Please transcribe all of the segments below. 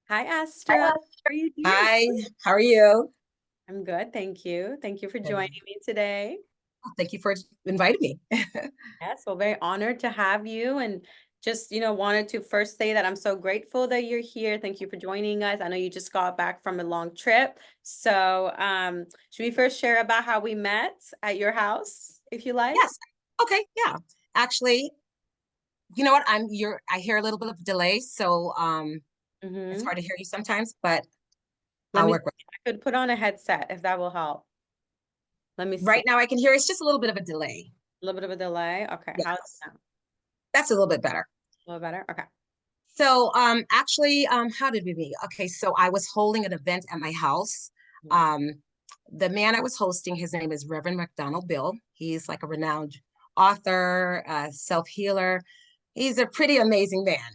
Hi, Astra. How are you doing? Hi, how are you? I'm good, thank you. Thank you for joining Good. me today. Thank you for inviting me. Yes, well, very honored to have you and just, wanted to first say that I'm so grateful that you're here. Thank you for joining us. I know you just got back from a long trip. So, should we first share about how we met at your house, if you like? Yes. Okay, yeah. Actually, you know what? I hear a little bit of delay, so it's Mm-hmm. hard to hear you sometimes, but Let I'll me see work with it. if I could put on a headset if that will help. Let me see. Right now I can hear it's just a little bit of a delay. A little bit of a delay. Okay, how's it Yes. now? That's a little bit better. A little better? Okay. So actually how did we meet? Okay, so I was holding an event at my house. Mhm. Um the man I was hosting, his name is Reverend McDonald Bill. He's like a renowned author, self-healer. He's a pretty amazing man.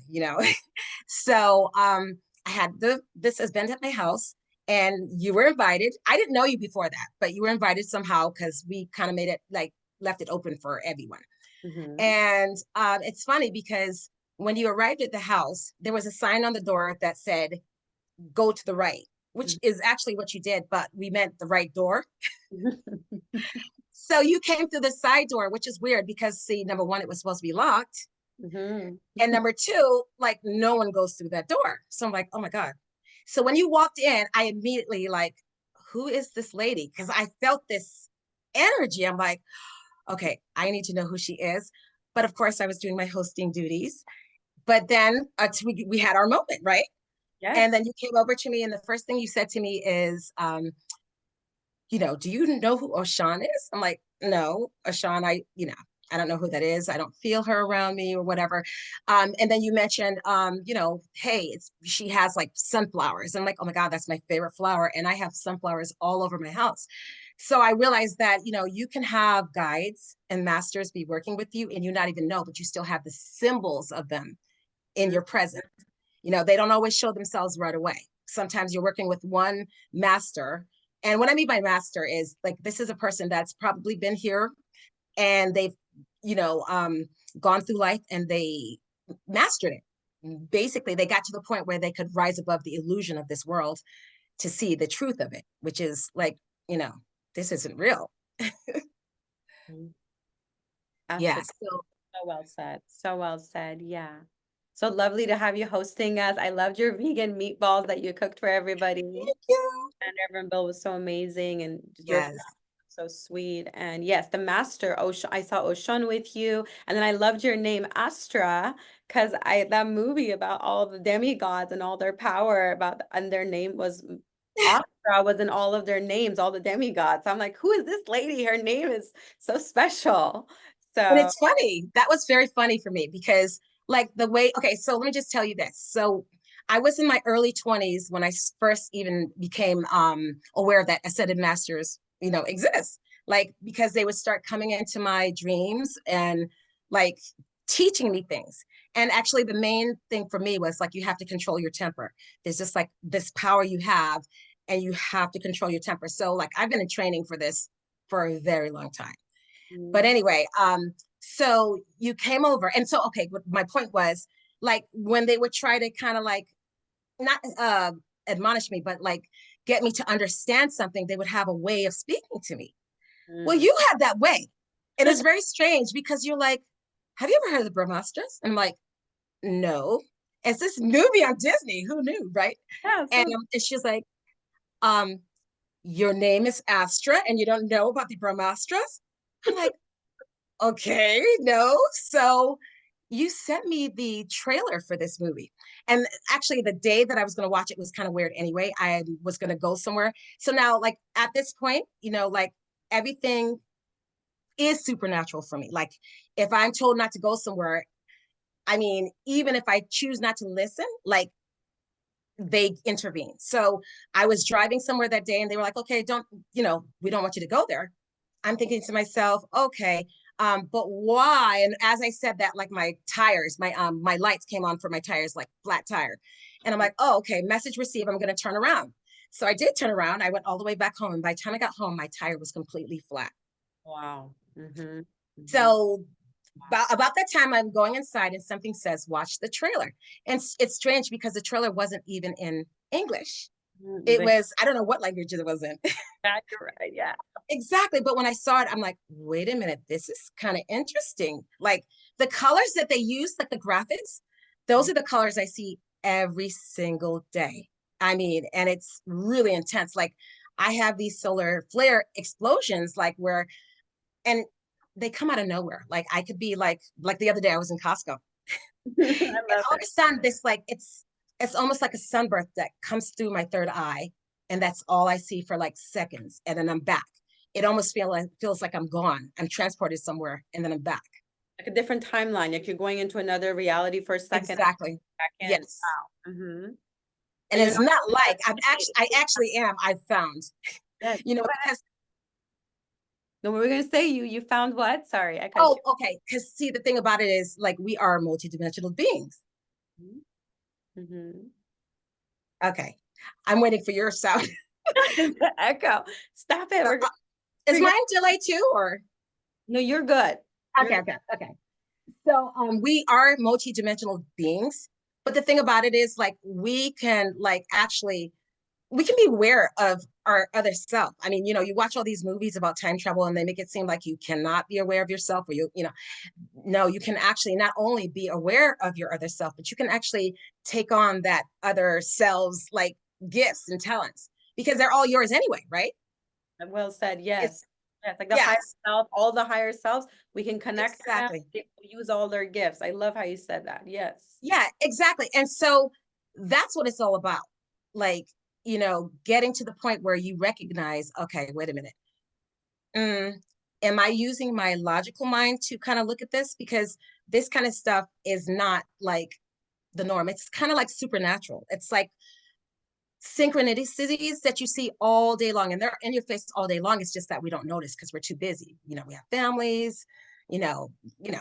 So I had this event at my house and you were invited. I didn't know you before that, but you were invited somehow because we kind of made it like left it open for everyone. Mhm. And it's funny because when you arrived at the house, there was a sign on the door that said, go to the right, which is actually what you did, but we meant the right door. So you came through the side door, which is weird because, see, number one, it was supposed to be locked. Mhm. And number two, like no one goes through that door. So I'm like, oh my God. So when you walked in, I immediately like, who is this lady? Because I felt this energy. I'm like, okay, I need to know who she is. But of course, I was doing my hosting duties. But then we had our moment, right? And Yes. then you came over to me, and the first thing you said to me is, do you know who Oshan is? I'm like, no, Oshan, I don't know who that is. I don't feel her around me or whatever. And then you mentioned, hey, she has like sunflowers. I'm like, oh my God, that's my favorite flower. And I have sunflowers all over my house. So I realized that, you can have guides and masters be working with you and you not even know, but you still have the symbols of them in Mhm. your presence. They don't always show themselves right away. Sometimes you're working with one master. And what I mean by master is like, this is a person that's probably been here and they've, you know, um, gone through life and they mastered it. Basically, they got to the point where they could rise above the illusion of this world to see the truth of it, which is like, you know, this isn't real. Mhm. Yeah. Absolutely. So So well said. So well said. Yeah. So lovely to have you hosting us. I loved your vegan meatballs that you cooked for everybody. thank you. And Reverend Bill was so amazing and your Yes. so sweet. And yes, the master Ocean, I saw Ocean with you. And then I loved your name, Astra, because I that movie about all the demigods and all their power about and their name was Astra was in all of their names, all the demigods. I'm like, who is this lady? Her name is so special. And So it's funny. That was very funny for me because, like, the way, okay, so let me just tell you this. So, I was in my early 20s when I first even became aware that ascended masters, exist. Like, because they would start coming into my dreams and, like, teaching me things. And actually, the main thing for me was like, you have to control your temper. There's just like this power you have, and you have to control your temper. So, like, I've been in training for this for a very long time. But mm, anyway, so you came over, and so okay, my point was like when they would try to kind of like not admonish me, but like get me to understand something, they would have a way of speaking to me. Well, mm. you have that way, and it's very strange because you're like, "Have you ever heard of the Brahmastras?" And I'm like, "No." It's this movie on Disney. Who knew, right? Yeah, And, so and she's like, um, "Your name is Astra, and you don't know about the Brahmastras?" I'm like, okay, no. So you sent me the trailer for this movie. And actually, the day that I was going to watch it was kind of weird anyway. I was going to go somewhere. So now, like, at this point, like everything is supernatural for me. Like, if I'm told not to go somewhere, I mean, even if I choose not to listen, like, they intervene. So I was driving somewhere that day and they were like, okay, we don't want you to go there. I'm thinking to myself, okay, but why? And as I said that, like my tires, my lights came on for my tires, like flat tire. And I'm like, oh, okay, message received. I'm gonna turn around. So I did turn around. I went all the way back home. And by the time I got home, my tire was completely flat. wow. Mm-hmm. Mm-hmm. So About that time, I'm going inside and something says, watch the trailer. And it's strange because the trailer wasn't even in English. It But was, I don't know what language it was in. yeah, you're right. Yeah. Exactly. But when I saw it, I'm like, wait a minute, this is kind of interesting. Like the colors that they use, like the graphics, those are the colors I see every single day. I mean, and it's really intense. Like I have these solar flare explosions, like where, and they come out of nowhere. Like I could be like the other day I was in Costco, I and love all of it. a sudden this like it's almost like a sunburst that comes through my third eye, and that's all I see for like seconds, and then I'm back. It almost feels like I'm gone. I'm transported somewhere, and then I'm back. Like a different timeline. Like you're going into another reality for a second, Exactly. back in. Yes. Wow. Mm-hmm. And And you're it's not not like meditating. I actually am. I've found, Yes. Go ahead. because No, what were we gonna say? You found what? Sorry, I cut oh, you. okay. Because see, the thing about it is like we are multidimensional beings. Mm-hmm. Okay. I'm waiting for your sound. The echo. Stop it. Is We're gonna, mine delayed too, or no, you're good. You're okay, okay, okay. So we are multi-dimensional beings, but the thing about it is like we can like actually we can be aware of our other self. I mean, you watch all these movies about time travel and they make it seem like you cannot be aware of yourself, or no, you can actually not only be aware of your other self, but you can actually take on that other self's like gifts and talents because they're all yours anyway, right? well said. It's Yes. Yes. Like the higher yes, self, all the higher selves, we can connect to them. exactly. They use all their gifts. I love how you said that. Yes. Yeah, exactly. And so that's what it's all about. Like, getting to the point where you recognize, okay, wait a minute. Mm, am I using my logical mind to kind of look at this? Because this kind of stuff is not like the norm. It's kind of like supernatural. It's like synchronicities that you see all day long, and they're in your face all day long. It's just that we don't notice because we're too busy. We have families,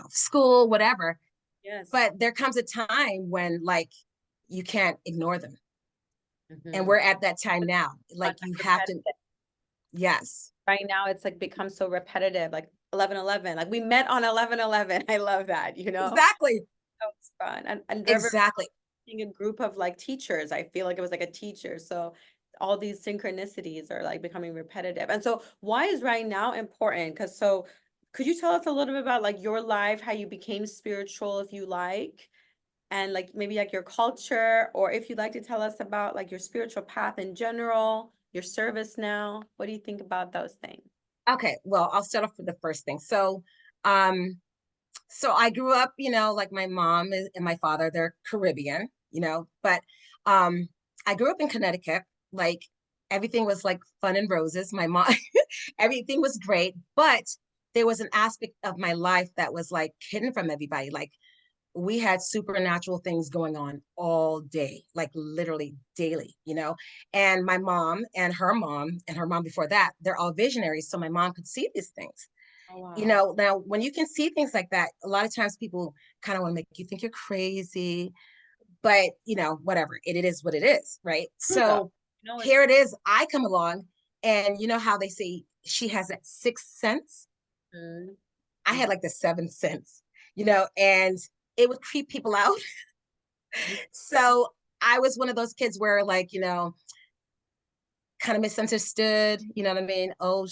school, whatever. Yes. But there comes a time when like you can't ignore them. And Mm-hmm. we're at that time now. Like Like you have to, repetitive. yes, Right now, it's like become so repetitive, like 11/11. Like we met on 11/11. I love that, you know? exactly, That was fun. And remember exactly. being a group of like teachers. I feel like it was like a teacher. So all these synchronicities are like becoming repetitive. And so why is right now important? Because so could you tell us a little bit about like your life, how you became spiritual, if you like, and like maybe like your culture, or if you'd like to tell us about like your spiritual path in general, your service now. What do you think about those things? Okay, well, I'll start off with the first thing. Um, so I grew up, like my mom and my father, they're Caribbean, but I grew up in Connecticut. Like everything was like fun and roses. My mom, everything was great, but there was an aspect of my life that was like hidden from everybody. Like we had supernatural things going on all day, like literally daily, And my mom and her mom before that, they're all visionaries. So my mom could see these things. Oh, wow. Now when you can see things like that, a lot of times people kind of want to make you think you're crazy, but whatever. It is what it is, right? True though. So You know, here it's it is. I come along, and you know how they say she has that sixth sense? mm, I mm, had like the seventh sense, and it would creep people out. mm. So I was one of those kids where, like, kind of misunderstood. You know what I mean? Oh,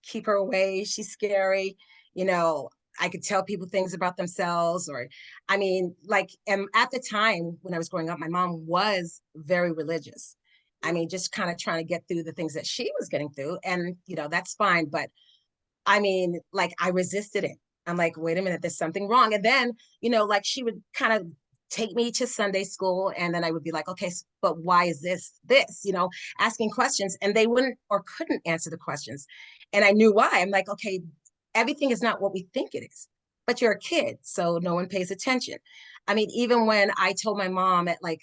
keep her away. She's scary. You know, I could tell people things about themselves, or, I mean, like, and at the time when I was growing up, my mom was very religious. I mean, just kind of trying to get through the things that she was getting through. And, that's fine. But I mean, like I resisted it. I'm like, wait a minute, there's something wrong. And then, like she would kind of take me to Sunday school, and then I would be like, okay, but why is this, asking questions, and they wouldn't or couldn't answer the questions. And I knew why. I'm like, okay, everything is not what we think it is, but you're a kid, so no one pays attention. I mean, even when I told my mom at like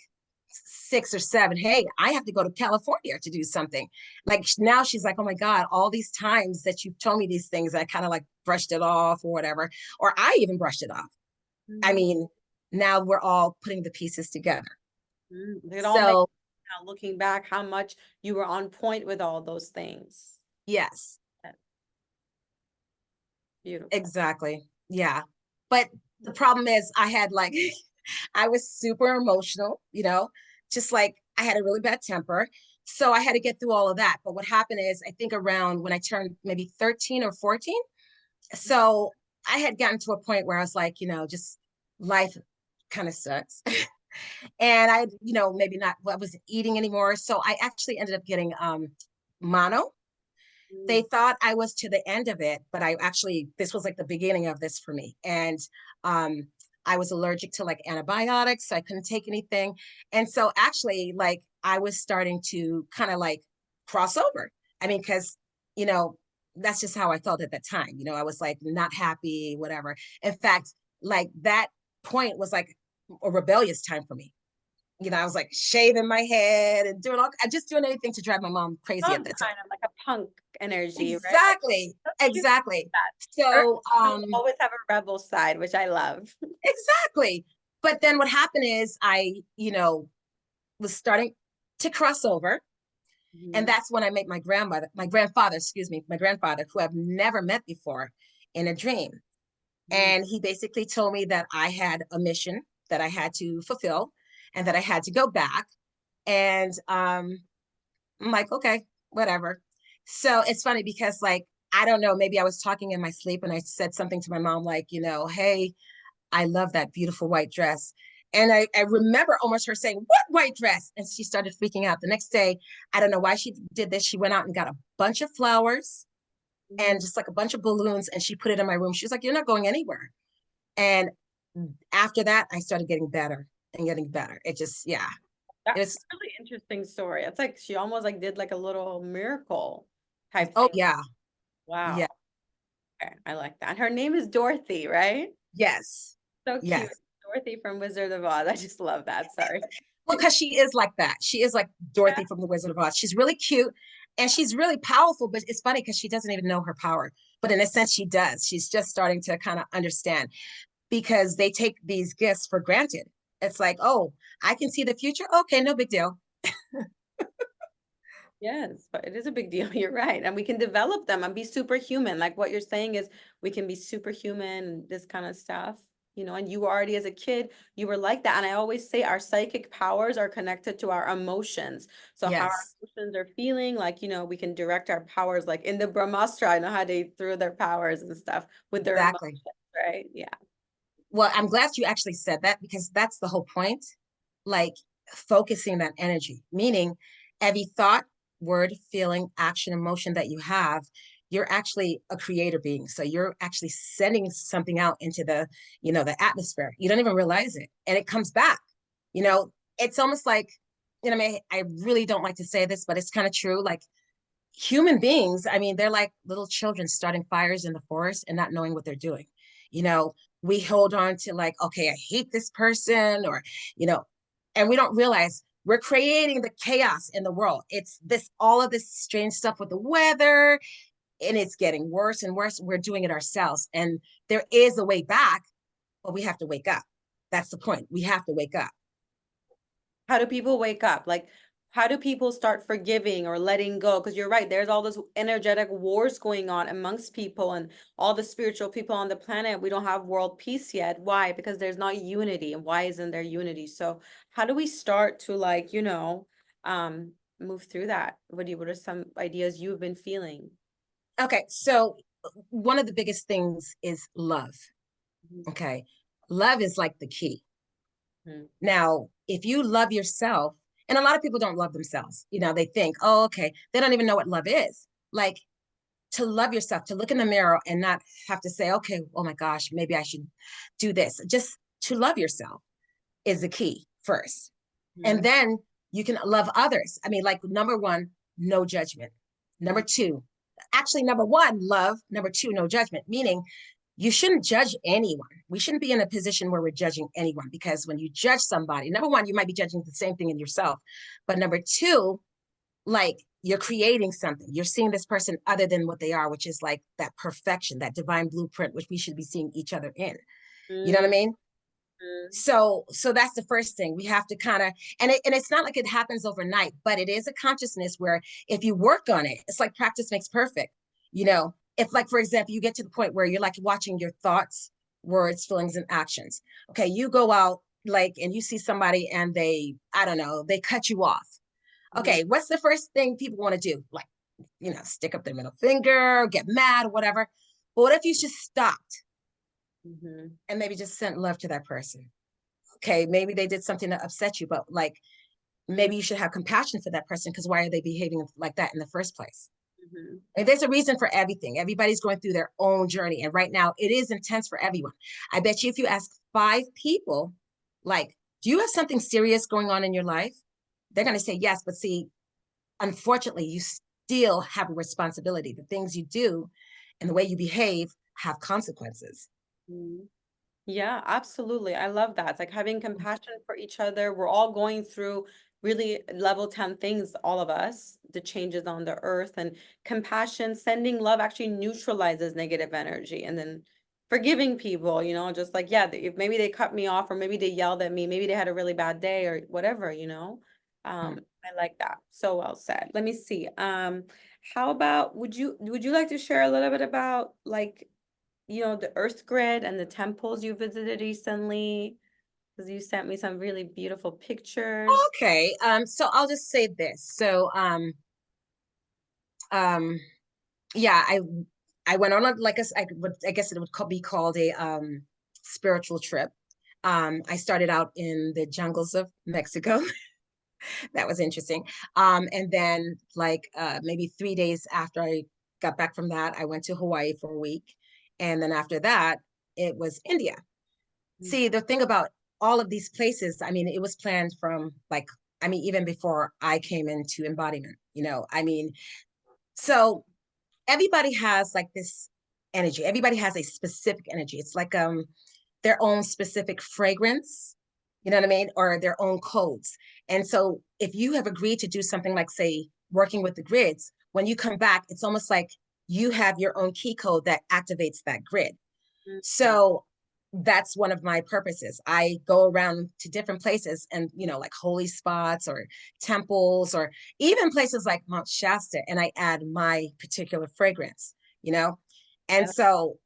6 or 7, hey, I have to go to California to do something. Like now she's like, oh my God, all these times that you've told me these things, I kind of like brushed it off or whatever, or I even brushed it off. I Mm, mean, now we're all putting the pieces together. It all makes So, now looking back how much you were on point with all those things. yes, That's beautiful. exactly. Yeah. But the problem is I had like, I was super emotional, just like I had a really bad temper. So I had to get through all of that. But what happened is, I think around when I turned maybe 13 or 14, so I had gotten to a point where I was like, just life kind of sucks. And maybe not, I wasn't eating anymore. So I actually ended up getting mono. They Mm. thought I was to the end of it, but this was like the beginning of this for me. And um, I was allergic to like antibiotics, so I couldn't take anything. And so actually, like, I was starting to kind of like cross over. I mean, because, you know, that's just how I felt at that time. I was like not happy, whatever. In fact, like that point was like a rebellious time for me. I was like shaving my head and just doing anything to drive my mom crazy at Punk that time. kind of like a punk energy, right? Like Exactly. so cute Exactly. that. Earth So, will always have a rebel side, which I love. exactly. But then what happened is was starting to cross over. And Mhm. that's when I met my grandfather, who I've never met before, in a dream. Mhm. And he basically told me that I had a mission that I had to fulfill and that I had to go back. And I'm like, okay, whatever. So it's funny because, like, I don't know, maybe I was talking in my sleep and I said something to my mom, like, hey, I love that beautiful white dress. And I remember almost her saying, "What white dress?" And she started freaking out. The next day, I don't know why she did this. She went out and got a bunch of flowers and Mhm. just like a bunch of balloons, and she put it in my room. She was like, "You're not going anywhere." And after that, I started getting better and getting better. It just, yeah, it That's a was, really interesting story. It's like she almost like did like a little miracle type oh, thing. yeah, yeah, Wow. Okay, I like that. And her name is Dorothy, right? yes, So cute. yes. Dorothy from Wizard of Oz. I just love that. Sorry. Well, because she is like that. She is like Yeah. Dorothy from the Wizard of Oz. She's really cute and she's really powerful, but it's funny because she doesn't even know her power. But in a sense, she does. She's just starting to kind of understand because they take these gifts for granted. It's like, oh, I can see the future. Okay, no big deal. Yes, but it is a big deal. You're right. And we can develop them and be superhuman. Like what you're saying is we can be superhuman and this kind of stuff, and you already as a kid, you were like that. And I always say our psychic powers are connected to our emotions. So how our Yes, emotions are feeling, like, we can direct our powers, like in the Brahmastra, I know how they threw their powers and stuff with their emotions, exactly. right? Yeah. Well, I'm glad you actually said that because that's the whole point. Like, focusing that energy, meaning every thought, word, feeling, action, emotion that you have, you're actually a creator being. So you're actually sending something out into the atmosphere. You don't even realize it. And it comes back. You know, it's almost like, I really don't like to say this, but it's kind of true. Like, human beings, I mean, they're like little children starting fires in the forest and not knowing what they're doing. You know, we hold on to like, okay, I hate this person, or, you know, and we don't realize we're creating the chaos in the world. It's all of this strange stuff with the weather, and it's getting worse and worse. We're doing it ourselves. And there is a way back, but we have to wake up. That's the point. We have to wake up. How do people wake up? Like, how do people start forgiving or letting go? Because you're right, there's all those energetic wars going on amongst people and all the spiritual people on the planet. We don't have world peace yet. Why? Because there's not unity. And why isn't there unity? So, how do we start to like, move through that? What are some ideas you've been feeling? Okay. So, one of the biggest things is love. Mhm. Okay. Love is like the key. Mhm. Now, if you love yourself, and a lot of people don't love themselves, they think, oh, okay, they don't even know what love is. Like, to love yourself, to look in the mirror and not have to say, okay, oh my gosh, maybe I should do this. Just to love yourself is the key first. And Mhm. then you can love others. I mean, like, number one, no judgment. Number two, actually, number one, love. Number two, no judgment, meaning you shouldn't judge anyone. We shouldn't be in a position where we're judging anyone, because when you judge somebody, number one, you might be judging the same thing in yourself. But number two, like, you're creating something. You're seeing this person other than what they are, which is like that perfection, that divine blueprint, which we should be seeing each other in. You know what I Mhm. mean? So that's the first thing we have to kind of, and it's not like it happens overnight, but it is a consciousness where if you work on it, it's like practice makes perfect. If, like, for example, you get to the point where you're like watching your thoughts, words, feelings, and actions. Okay, you go out like and you see somebody and they, I don't know, they cut you off. Mhm. Okay, what's the first thing people want to do? Like, stick up their middle finger, get mad, whatever. But what if you just stopped Mhm. and maybe just sent love to that person? Okay, maybe they did something that upset you, but like maybe you should have compassion for that person because why are they behaving like that in the first place? Mhm. And there's a reason for everything. Everybody's going through their own journey. And right now, it is intense for everyone. I bet you if you ask 5 people, like, do you have something serious going on in your life? They're going to say yes. But see, unfortunately, you still have a responsibility. The things you do and the way you behave have consequences. Mhm. Yeah, absolutely. I love that. It's like having compassion for each other. We're all going through really level 10 things, all of us, the changes on the earth, and compassion, sending love actually neutralizes negative energy. And then forgiving people, just like, yeah, if maybe they cut me off or maybe they yelled at me, maybe they had a really bad day or whatever. Hmm. I like that. So well said. Let me see. How about would you like to share a little bit about like the Earth grid and the temples you visited recently, because you sent me some really beautiful pictures. Okay. So I'll just say this. Um, yeah, I went on a like I guess it would be called a spiritual trip. I started out in the jungles of Mexico. That was interesting. And then like maybe 3 days after I got back from that, I went to Hawaii for a week. And then after that, it was India. Mm. See, the thing about all of these places, I mean, it was planned from like, I mean, even before I came into embodiment, I mean, so everybody has like this energy. Everybody has a specific energy. It's like their own specific fragrance, you know what I mean, or their own codes. And so if you have agreed to do something like say working with the grids, when you come back, it's almost like you have your own key code that activates that grid. Mm. So that's one of my purposes. I go around to different places and, like holy spots or temples or even places like Mount Shasta, and I add my particular fragrance, you know? And I so,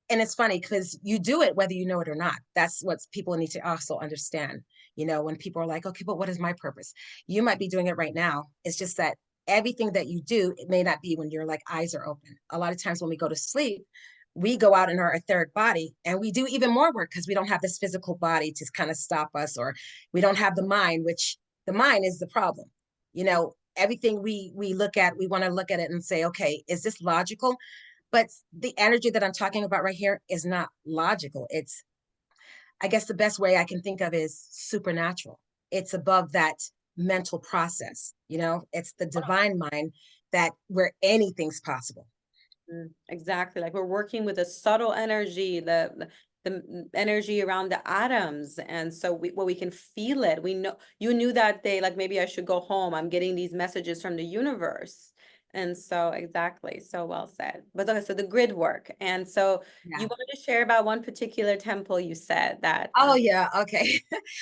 and it's funny because you do it whether you know it or not. That's what people need to also understand. When people are like, okay, but what is my purpose? You might be doing it right now. It's just that everything that you do, it may not be when your like eyes are open. A lot of times when we go to sleep, we go out in our etheric body and we do even more work because we don't have this physical body to kind of stop us, or we don't have the mind, which the mind is the problem. Everything we look at, we want to look at it and say, okay, is this logical? But the energy that I'm talking about right here is not logical. It's, I guess the best way I can think of is supernatural. It's above that mental process. It's the divine mind that where anything's possible. Exactly. Like we're working with a subtle energy, the energy around the atoms. And so we can feel it. We know you knew that day, like maybe I should go home. I'm getting these messages from the universe. And so exactly, so well said. But okay, so the grid work. And so you Yeah. wanted to share about one particular temple you said that Oh yeah, okay.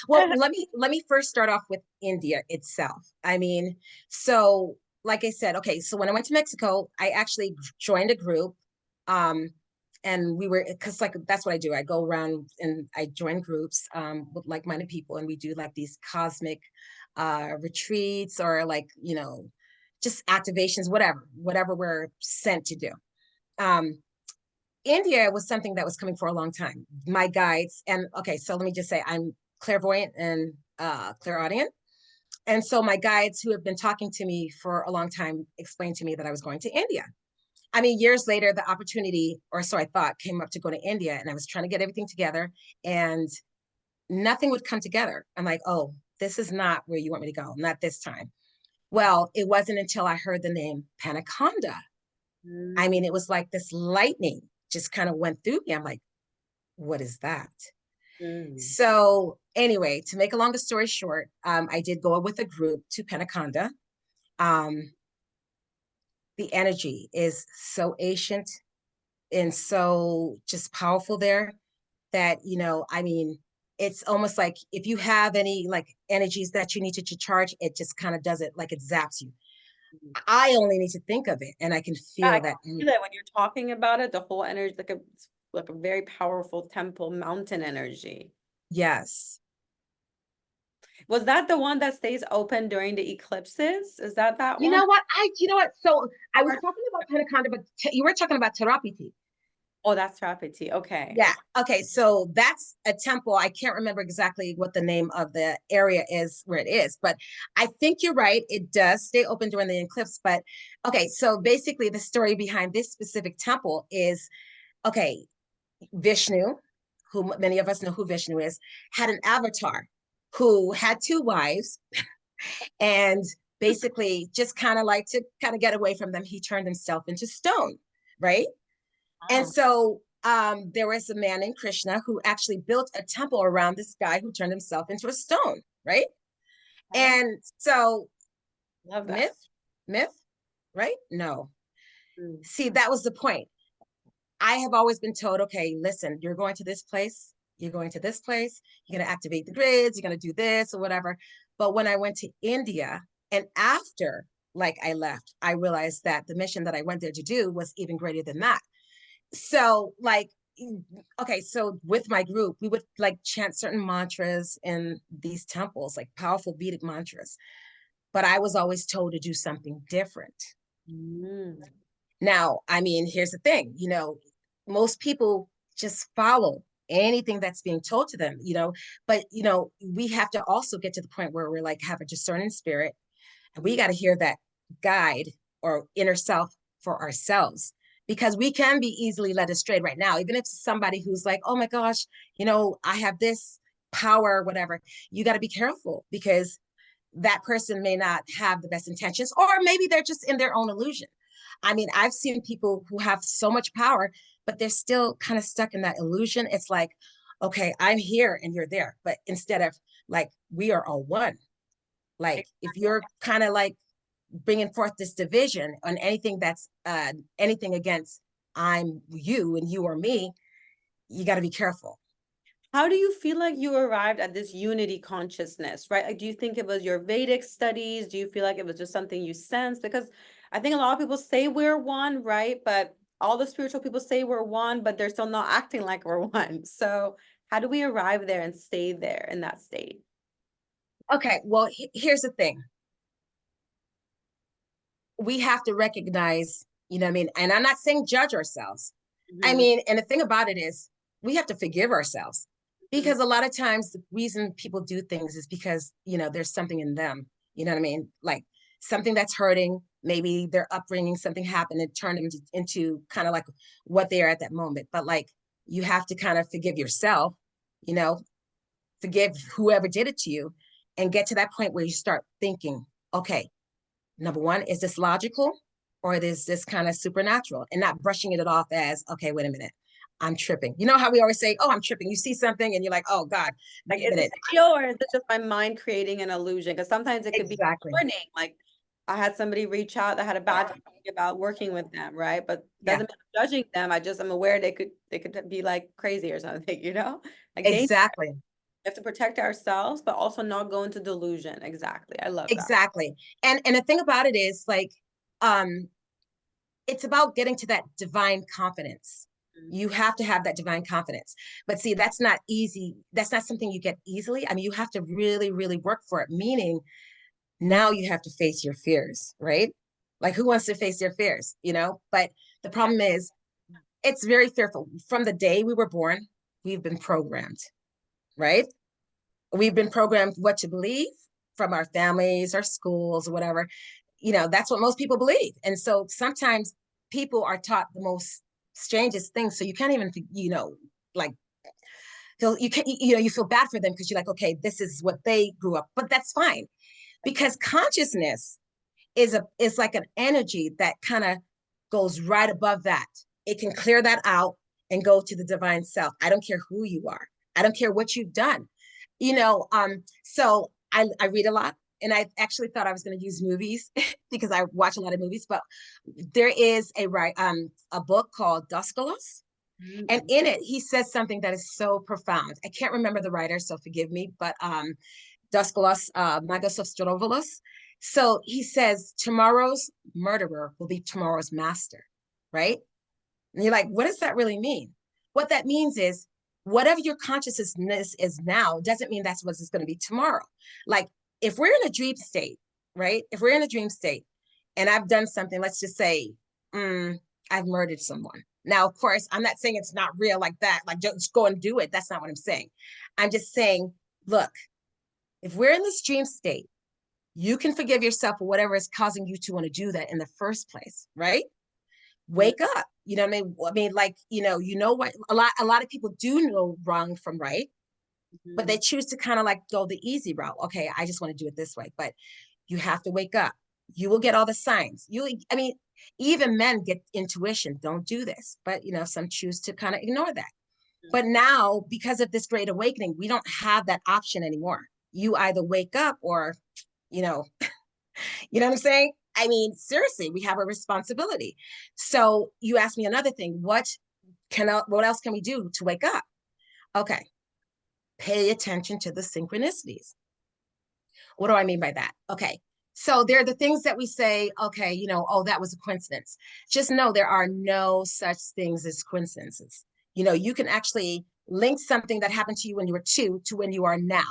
Well, let me first start off with India itself. I mean, so like I said, okay, so when I went to Mexico, I actually joined a group. Um, and we were because like that's what I do. I go around and I join groups with like-minded people, and we do like these cosmic retreats or like, just activations, whatever we're sent to do. Um, India was something that was coming for a long time. My guides, and okay, so let me just say I'm clairvoyant and clairaudient. And so my guides who have been talking to me for a long time explained to me that I was going to India. I mean, years later, the opportunity, or so I thought, came up to go to India, and I was trying to get everything together, and nothing would come together. I'm like, oh, this is not where you want me to go, not this time. Well, it wasn't until I heard the name Panaconda. I Mm, mean, it was like this lightning just kind of went through me. I'm like, what is that? mm, So anyway, to make a longer story short, I did go with a group to Panaconda. Um, the energy is so ancient and so just powerful there that, I mean, it's almost like if you have any like energies that you need to charge, it just kind of does it like it zaps you. mm. I only need to think of it and I can Yeah, I feel can that feel energy. it when you're talking about it, the whole energy, like like a very powerful temple mountain energy. Yes. Was that the one that stays open during the eclipses? Is that that You one? know what? You know what? So I was Or- talking about Pentaconda, but you were talking about therapeutic. Oh, that's Trapezi. Okay. Yeah. Okay. So that's a temple. I can't remember exactly what the name of the area is where it is, but I think you're right. It does stay open during the eclipse. But okay. So basically, the story behind this specific temple is okay, Vishnu, who many of us know who Vishnu is, had an avatar who had two wives and basically just kind of like to kind of get away from them, he turned himself into stone, right? And Wow. so there was a man named Krishna who actually built a temple around this guy who turned himself into a stone, right? Okay. And so Love that. myth, myth, right? No. Mm. See, that was the point. I have always been told, okay, listen, you're going to this place, you're going to this place, you're going to activate the grids, you're going to do this or whatever. But when I went to India and after like I left, I realized that the mission that I went there to do was even greater than that. So like okay, so with my group we would like chant certain mantras in these temples, like powerful Vedic mantras, but I was always told to do something different. Mm. Now I mean, here's the thing, most people just follow anything that's being told to them, but we have to also get to the point where we're like have a discerning spirit, and we got to hear that guide or inner self for ourselves, because we can be easily led astray right now, even if it's somebody who's like, oh my gosh, I have this power or whatever. You got to be careful, because that person may not have the best intentions, or maybe they're just in their own illusion. I mean, I've seen people who have so much power, but they're still kind of stuck in that illusion. It's like, okay, I'm here and you're there, but instead of like, we are all one. Like if you're kind of like bringing forth this division on anything that's anything against I'm you and you are me, you got to be careful. How do you feel like you arrived at this unity consciousness, right? Like, do you think it was your Vedic studies? Do you feel like it was just something you sensed? Because I think a lot of people say we're one, right? But all the spiritual people say we're one, but they're still not acting like we're one. So how do we arrive there and stay there in that state? Okay, well, here's the thing. We have to recognize, I mean, and I'm not saying judge ourselves. I Mhm, mean, and the thing about it is we have to forgive ourselves, mhm. because a lot of times the reason people do things is because, there's something in them. You know what I mean? Like something that's hurting, maybe their upbringing, something happened and turned them into kind of like what they are at that moment. But like you have to kind of forgive yourself, you know, forgive whoever did it to you, and get to that point where you start thinking, okay, number one, is this logical, or is this kind of supernatural, and not brushing it off as, okay, wait a minute, I'm tripping. You know how we always say, oh, I'm tripping. You see something and you're like, oh God, Like, wait a is this minute. real or is it just my mind creating an illusion? Because sometimes it could be Exactly. warning. Like I had somebody reach out that had a bad feeling about working with them, right? But Yeah, doesn't mean I'm judging them. I'm aware they could be like crazy or something, you know? Like they exactly. have to protect ourselves, but also not go into delusion. Exactly. I love that. Exactly. And the thing about it is like, um, it's about getting to that divine confidence. You have to have that divine confidence. But see, that's not easy. That's not something you get easily. I mean, you have to really, really work for it, meaning now you have to face your fears, right? Like who wants to face their fears, But the Yeah. problem is it's very fearful. From the day we were born, we've been programmed, right? We've been programmed what to believe from our families, our schools, or whatever. That's what most people believe. And so sometimes people are taught the most strangest things. So you can't even, like you can, you feel bad for them because you're like, okay, this is what they grew up, but that's fine, because consciousness is like an energy that kind of goes right above that. It can clear that out and go to the divine self. I don't care who you are. I don't care what you've done. So I read a lot, and I actually thought I was going to use movies because I watch a lot of movies, but there is a book called Duskalos, and Mm. in it he says something that is so profound. I can't remember the writer, so forgive me, but Duskalos Magos. So he says, tomorrow's murderer will be tomorrow's master, right? And you're like, what does that really mean? What that means is whatever your consciousness is now doesn't mean that's what it's going to be tomorrow. Like if we're in a dream state, right? If we're in a dream state and I've done something, let's just say, I've murdered someone. Now, of course, I'm not saying it's not real like that, like just go and do it. That's not what I'm saying. I'm just saying, look, if we're in this dream state, you can forgive yourself for whatever is causing you to want to do that in the first place, right? Mhm. Wake up. You know what I mean? I mean, like, you know what a lot of people do know wrong from right, but they Mhm. choose to kind of like go the easy route. Okay, I just want to do it this way. But you have to wake up. You will get all the signs. I mean, even men get intuition. Don't do this. But some choose to kind of ignore that. But now, because of this great awakening, we don't have that option anymore. You either wake up or, you know, you know what I'm saying? I mean, seriously, we have a responsibility. So you asked me another thing. What else can we do to wake up? Okay. Pay attention to the synchronicities. What do I mean by that? Okay. So there are the things that we say, okay, oh, that was a coincidence. Just know there are no such things as coincidences. You can actually link something that happened to you when you were 2 to when you are now.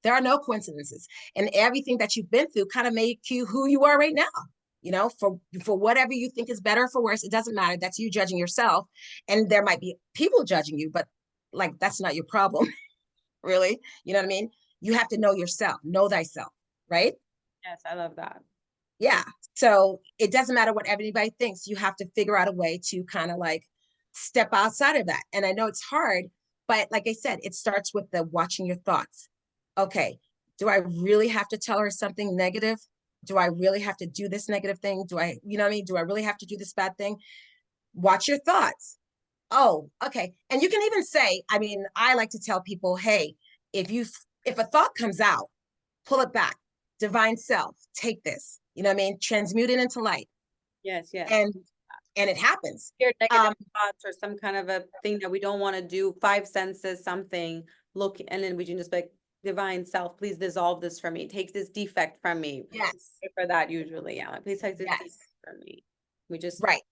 There are no coincidences. And everything that you've been through kind of make you who you are right now. For whatever you think is better or for worse, it doesn't matter. That's you judging yourself. And there might be people judging you, but like that's not your problem, really. You know what I mean? You have to know yourself, know thyself, right? Yes, I love that. Yeah. So it doesn't matter what everybody thinks. You have to figure out a way to kind of like step outside of that. And I know it's hard, but like I said, it starts with the watching your thoughts. Okay. Do I really have to tell her something negative? Do I really have to do this negative thing? You know what I mean? Do I really have to do this bad thing? Watch your thoughts. Oh, okay. And you can even say, I mean, I like to tell people, hey, if a thought comes out, pull it back. Divine self, take this. You know what I mean? Transmute it into light. Yes, yes. And it happens. Your negative Um, thoughts or some kind of a thing that we don't want to do, five senses, something, look, and then we can just be like, divine self, please dissolve this for me. Take this defect from me. yes, Pray for that usually. Yeah. Like, please take this defect yes, from me. We just right.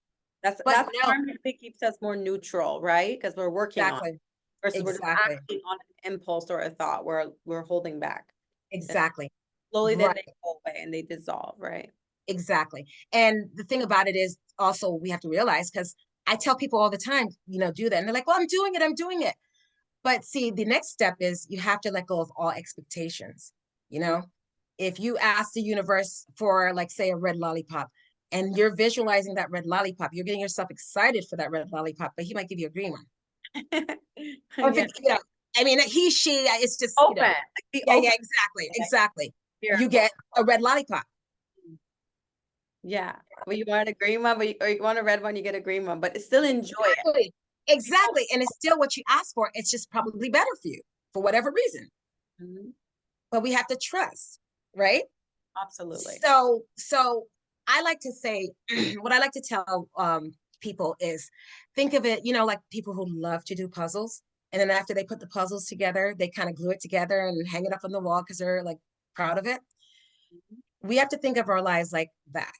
But that's no, karmically keeps us more neutral, right? Because we're working on it exactly, versus we're just exactly, acting on an impulse or a thought where we're holding back. And exactly. slowly then Right, they go away and they dissolve, right? exactly. And the thing about it is also we have to realize because I tell people all the time, do that. And they're like, well, I'm doing it. But see, the next step is you have to let go of all expectations. You Mm. know, if you ask the universe for, like, say, a red lollipop, and you're visualizing that red lollipop, you're getting yourself excited for that red lollipop, but he might give you a green one. Or if Yeah. I mean, he, she, it's just, Open. Like be yeah, open. yeah, exactly, exactly. Here. You get a red lollipop. Yeah. Well, you want a green one, or you want a red one, you get a green one, but still enjoy it. Exactly, Be open. exactly. And it's still what you asked for. It's just probably better for you for whatever reason. Mhm. But we have to trust, right? Absolutely. So I like to say what I like to tell people is think of it, like people who love to do puzzles. And then after they put the puzzles together, they kind of glue it together and hang it up on the wall because they're like proud of it. Mhm. We have to think of our lives like that.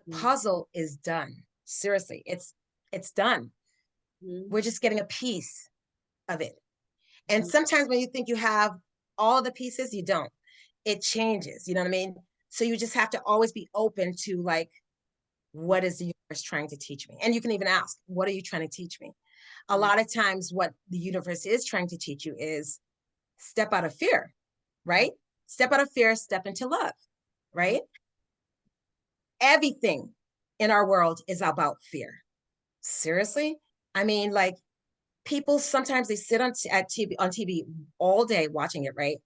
The Mhm. puzzle is done. Seriously, it's done. Mhm. We're just getting a piece of it. And Mhm. sometimes when you think you have all the pieces, you don't. It changes, you know what I mean? So you just have to always be open to like, what is the universe trying to teach me? And you can even ask, what are you trying to teach me? A Mhm. lot of times, what the universe is trying to teach you is step out of fear, right? Step out of fear, step into love, Mhm. right? Everything in our world is about fear. Seriously? I mean, like people sometimes they sit on TV all day watching it, right?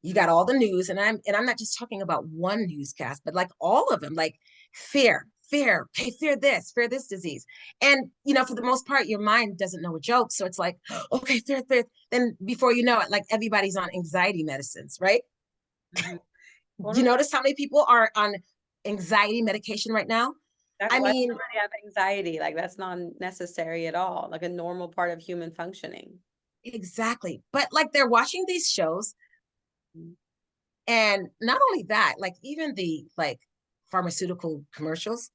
You got all the news, and I'm not just talking about one newscast, but like all of them, like fear, okay, fear this disease. And for the most part, your mind doesn't know a joke. So it's like, okay, fear. Then before you know it, like everybody's on anxiety medicines, right? Mhm. You Totally. notice how many people are on anxiety medication right now? That I why mean, somebody have anxiety? Like that's not necessary at all. Like a normal part of human functioning. exactly. But like they're watching these shows, Mhm. and not only that, like even the like pharmaceutical commercials.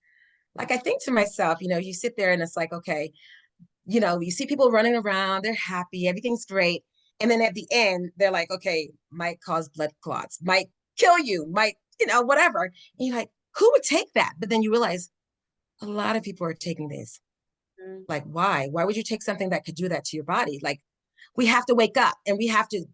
Like I think to myself, you sit there and it's like, okay, You see people running around, they're happy, everything's great. And then at the end, they're like, okay, might cause blood clots, might kill you, might, whatever. And you're like, who would take that? But then you realize a lot of people are taking this. Mm. Like, why? Why would you take something that could do that to your body? Like, we have to wake up and we have to,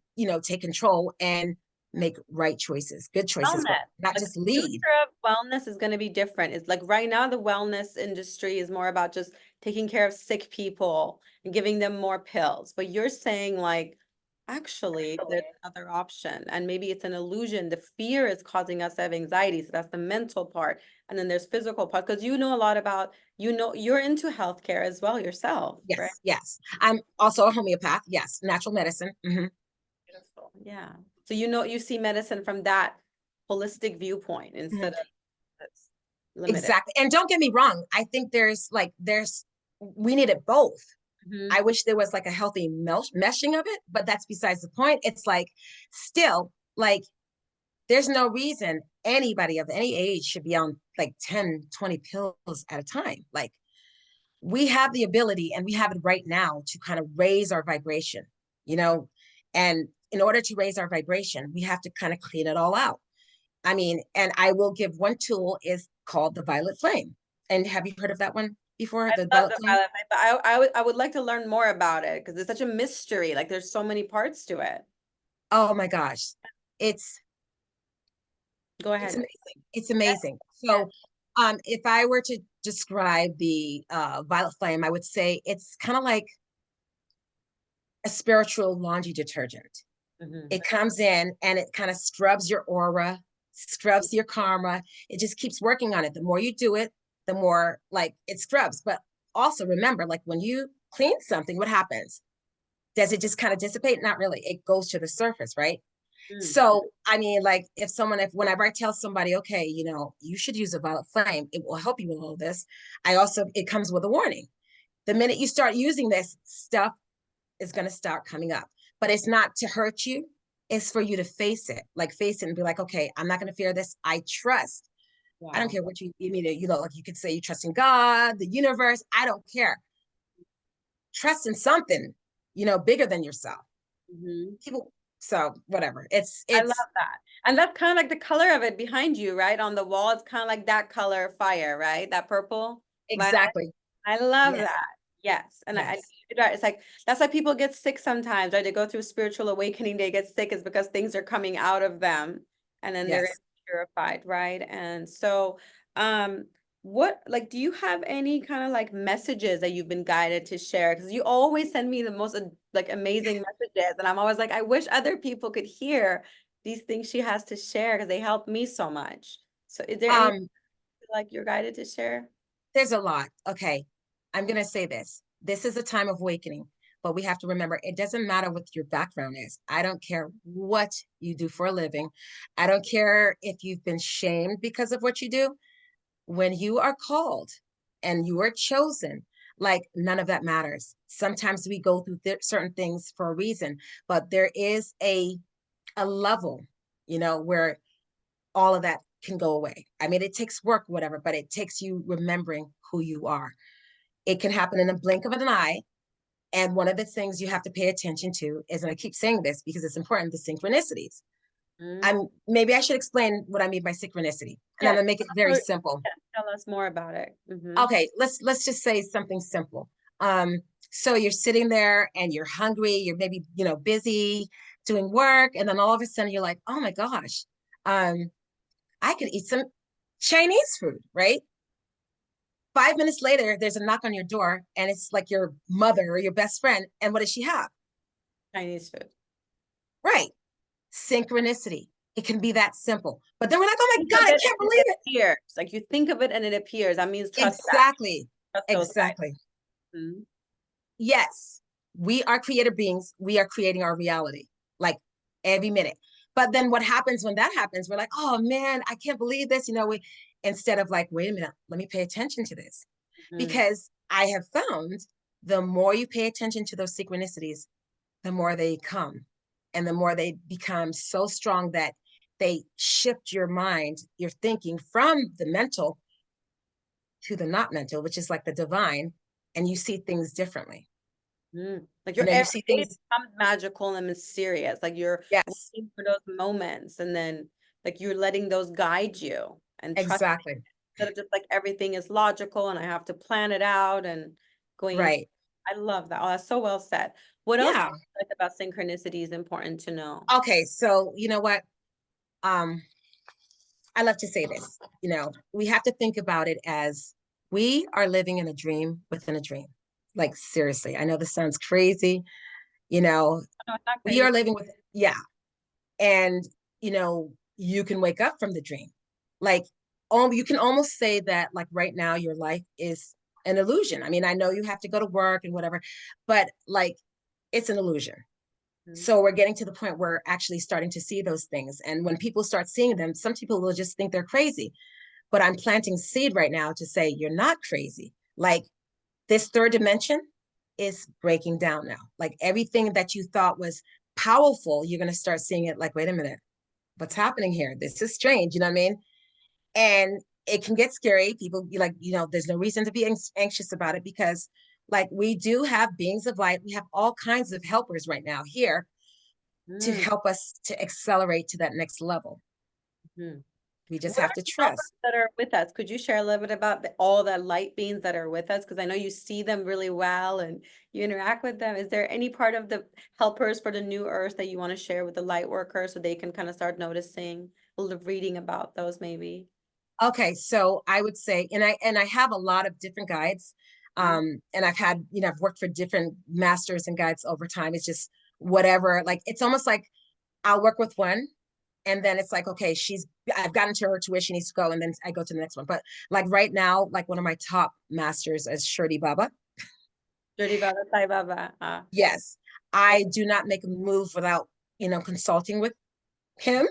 take control and make right choices, good choices, but Wellness. not Like the just lead. future of wellness is going to be different. It's like right now, the wellness industry is more about just taking care of sick people and giving them more pills. But you're saying, like, actually, there's another option. And maybe it's an illusion. The fear is causing us to have anxiety. So that's the mental part. And then there's physical part. Because you know a lot about, you're into healthcare as well yourself, right? Yes, yes. I'm also a homeopath. Yes, natural medicine. Beautiful. Yeah. So you see medicine from that holistic viewpoint instead Mhm. of that's limited. Exactly. And don't get me wrong. I think we need it both. Hmm. I wish there was like a healthy meshing of it, but that's besides the point. It's like still like there's no reason anybody of any age should be on like 10, 20 pills at a time. Like we have the ability and we have it right now to kind of raise our vibration, you know, and in order to raise our vibration, we have to kind of clean it all out. I mean, and I will give one tool is called the violet flame. And have you heard of that one before? I The love violet the flame? violet flame, but I would like to learn more about it because it's such a mystery. Like there's so many parts to it. Oh my gosh. It's Go it's ahead. amazing. It's Yeah, amazing. yeah. So if I were to describe the violet flame, I would say it's kind of like a spiritual laundry detergent. Hmm. It comes in and it kind of scrubs your aura, scrubs your karma. It just keeps working on it. The more you do it, the more like it scrubs. But also remember, like when you clean something, what happens? Does it just kind of dissipate? Not really. It goes to the surface, right? Mm. So, I mean, like if whenever I tell somebody, okay, you should use a violet flame, it will help you with all this. It comes with a warning. The minute you start using this stuff, is going to start coming up. But it's not to hurt you. It's for you to face it, like face it and be like, okay, I'm not going to fear this. I trust. I don't Wow. care what you mean. Like you could say you trust in God, the universe. I don't care. Trust in something, bigger than yourself. Hmm. People. So whatever. I love It's that. And that's kind of like the color of it behind you, right? On the wall, it's kind of like that color fire, right? That purple. exactly. I love Yes. that. Yes. And Yes. right, it's like that's why people get sick sometimes, right? They go through spiritual awakening, they get sick is because things are coming out of them and then they're Yes. purified, right? And so what like do you have any kind of like messages that you've been guided to share? Because you always send me the most like amazing messages and I'm always like, I wish other people could hear these things she has to share because they help me so much. So is there any Um, like you're guided to share? there's a lot. Okay. I'm going to say this. This is a time of awakening, but we have to remember it doesn't matter what your background is. I don't care what you do for a living. I don't care if you've been shamed because of what you do. When you are called and you are chosen, like none of that matters. Sometimes we go through certain things for a reason, but there is a level, where all of that can go away. I mean, it takes work, whatever, but it takes you remembering who you are. It can happen in a blink of an eye. And one of the things you have to pay attention to is, and I keep saying this because it's important, the synchronicities. Mm. Maybe I should explain what I mean by synchronicity, and I'm Yes. gonna make it very So, simple. yeah, tell us more about it. Hmm. Okay, let's just say something simple. So you're sitting there and you're hungry, you're maybe busy doing work, and then all of a sudden you're like, oh my gosh, um, I could eat some Chinese food, right? 5 minutes later, there's a knock on your door, and it's like your mother or your best friend. And what does she have? Chinese food. Right. Synchronicity. It can be that simple. But then we're like, oh my Think God, of I it can't and believe it it. appears. Like you think of it and it appears. That means trust that. Exactly. Trust those guys. Exactly. Mhm. Yes, we are creative beings. We are creating our reality like every minute. But then what happens when that happens? We're like, oh man, I can't believe this. We instead of like, wait a minute, let me pay attention to this. Mhm. Because I have found the more you pay attention to those synchronicities, the more they come and the more they become so strong that they shift your mind, your thinking from the mental to the not mental, which is like the divine. and you see things differently. Like You your know, you every see day things, becomes magical and mysterious. Like you're yes, waiting for those moments, and then like you're letting those guide you and trusting exactly. instead of just like everything is logical and I have to plan it out and going into. Right. I love that. Oh, that's so well said. What else do Yeah. you like about synchronicity is important to know? Okay. So, you know what? Um, I love to say this, we have to think about it as we are living in a dream within a dream. Like, seriously, I know this sounds crazy. You know, No, it's not we are crazy. living with, yeah. And, you can wake up from the dream. Like, you can almost say that, like, right now, your life is an illusion. I mean, I know you have to go to work and whatever, but like, it's an illusion. Mhm. So we're getting to the point where we're actually starting to see those things. And when people start seeing them, some people will just think they're crazy. But I'm planting seed right now to say you're not crazy. Like, this third dimension is breaking down now. Like, everything that you thought was powerful, you're going to start seeing it like, wait a minute, what's happening here? This is strange. You know what I mean? And it can get scary. People be like, there's no reason to be anxious about it, because like, we do have beings of light. We have all kinds of helpers right now here to Mm, help us to accelerate to that next level. mhm. We just What have are to the helpers trust. that are with us? Could you share a little bit about all the light beings that are with us? Because I know you see them really well and you interact with them. Is there any part of the helpers for the new earth that you want to share with the light workers so they can kind of start noticing, a little reading about those maybe? Okay, so I would say, and I have a lot of different guides, Mhm. and I've worked for different masters and guides over time. It's just whatever. Like, it's almost like I'll work with one, and then it's like, okay, I've gotten to her to where she needs to go, and then I go to the next one. But like right now, like, one of my top masters is Shirdi Baba. Dirty Baba, Sai Baba. Yes, Yeah. I do not make a move without consulting with him.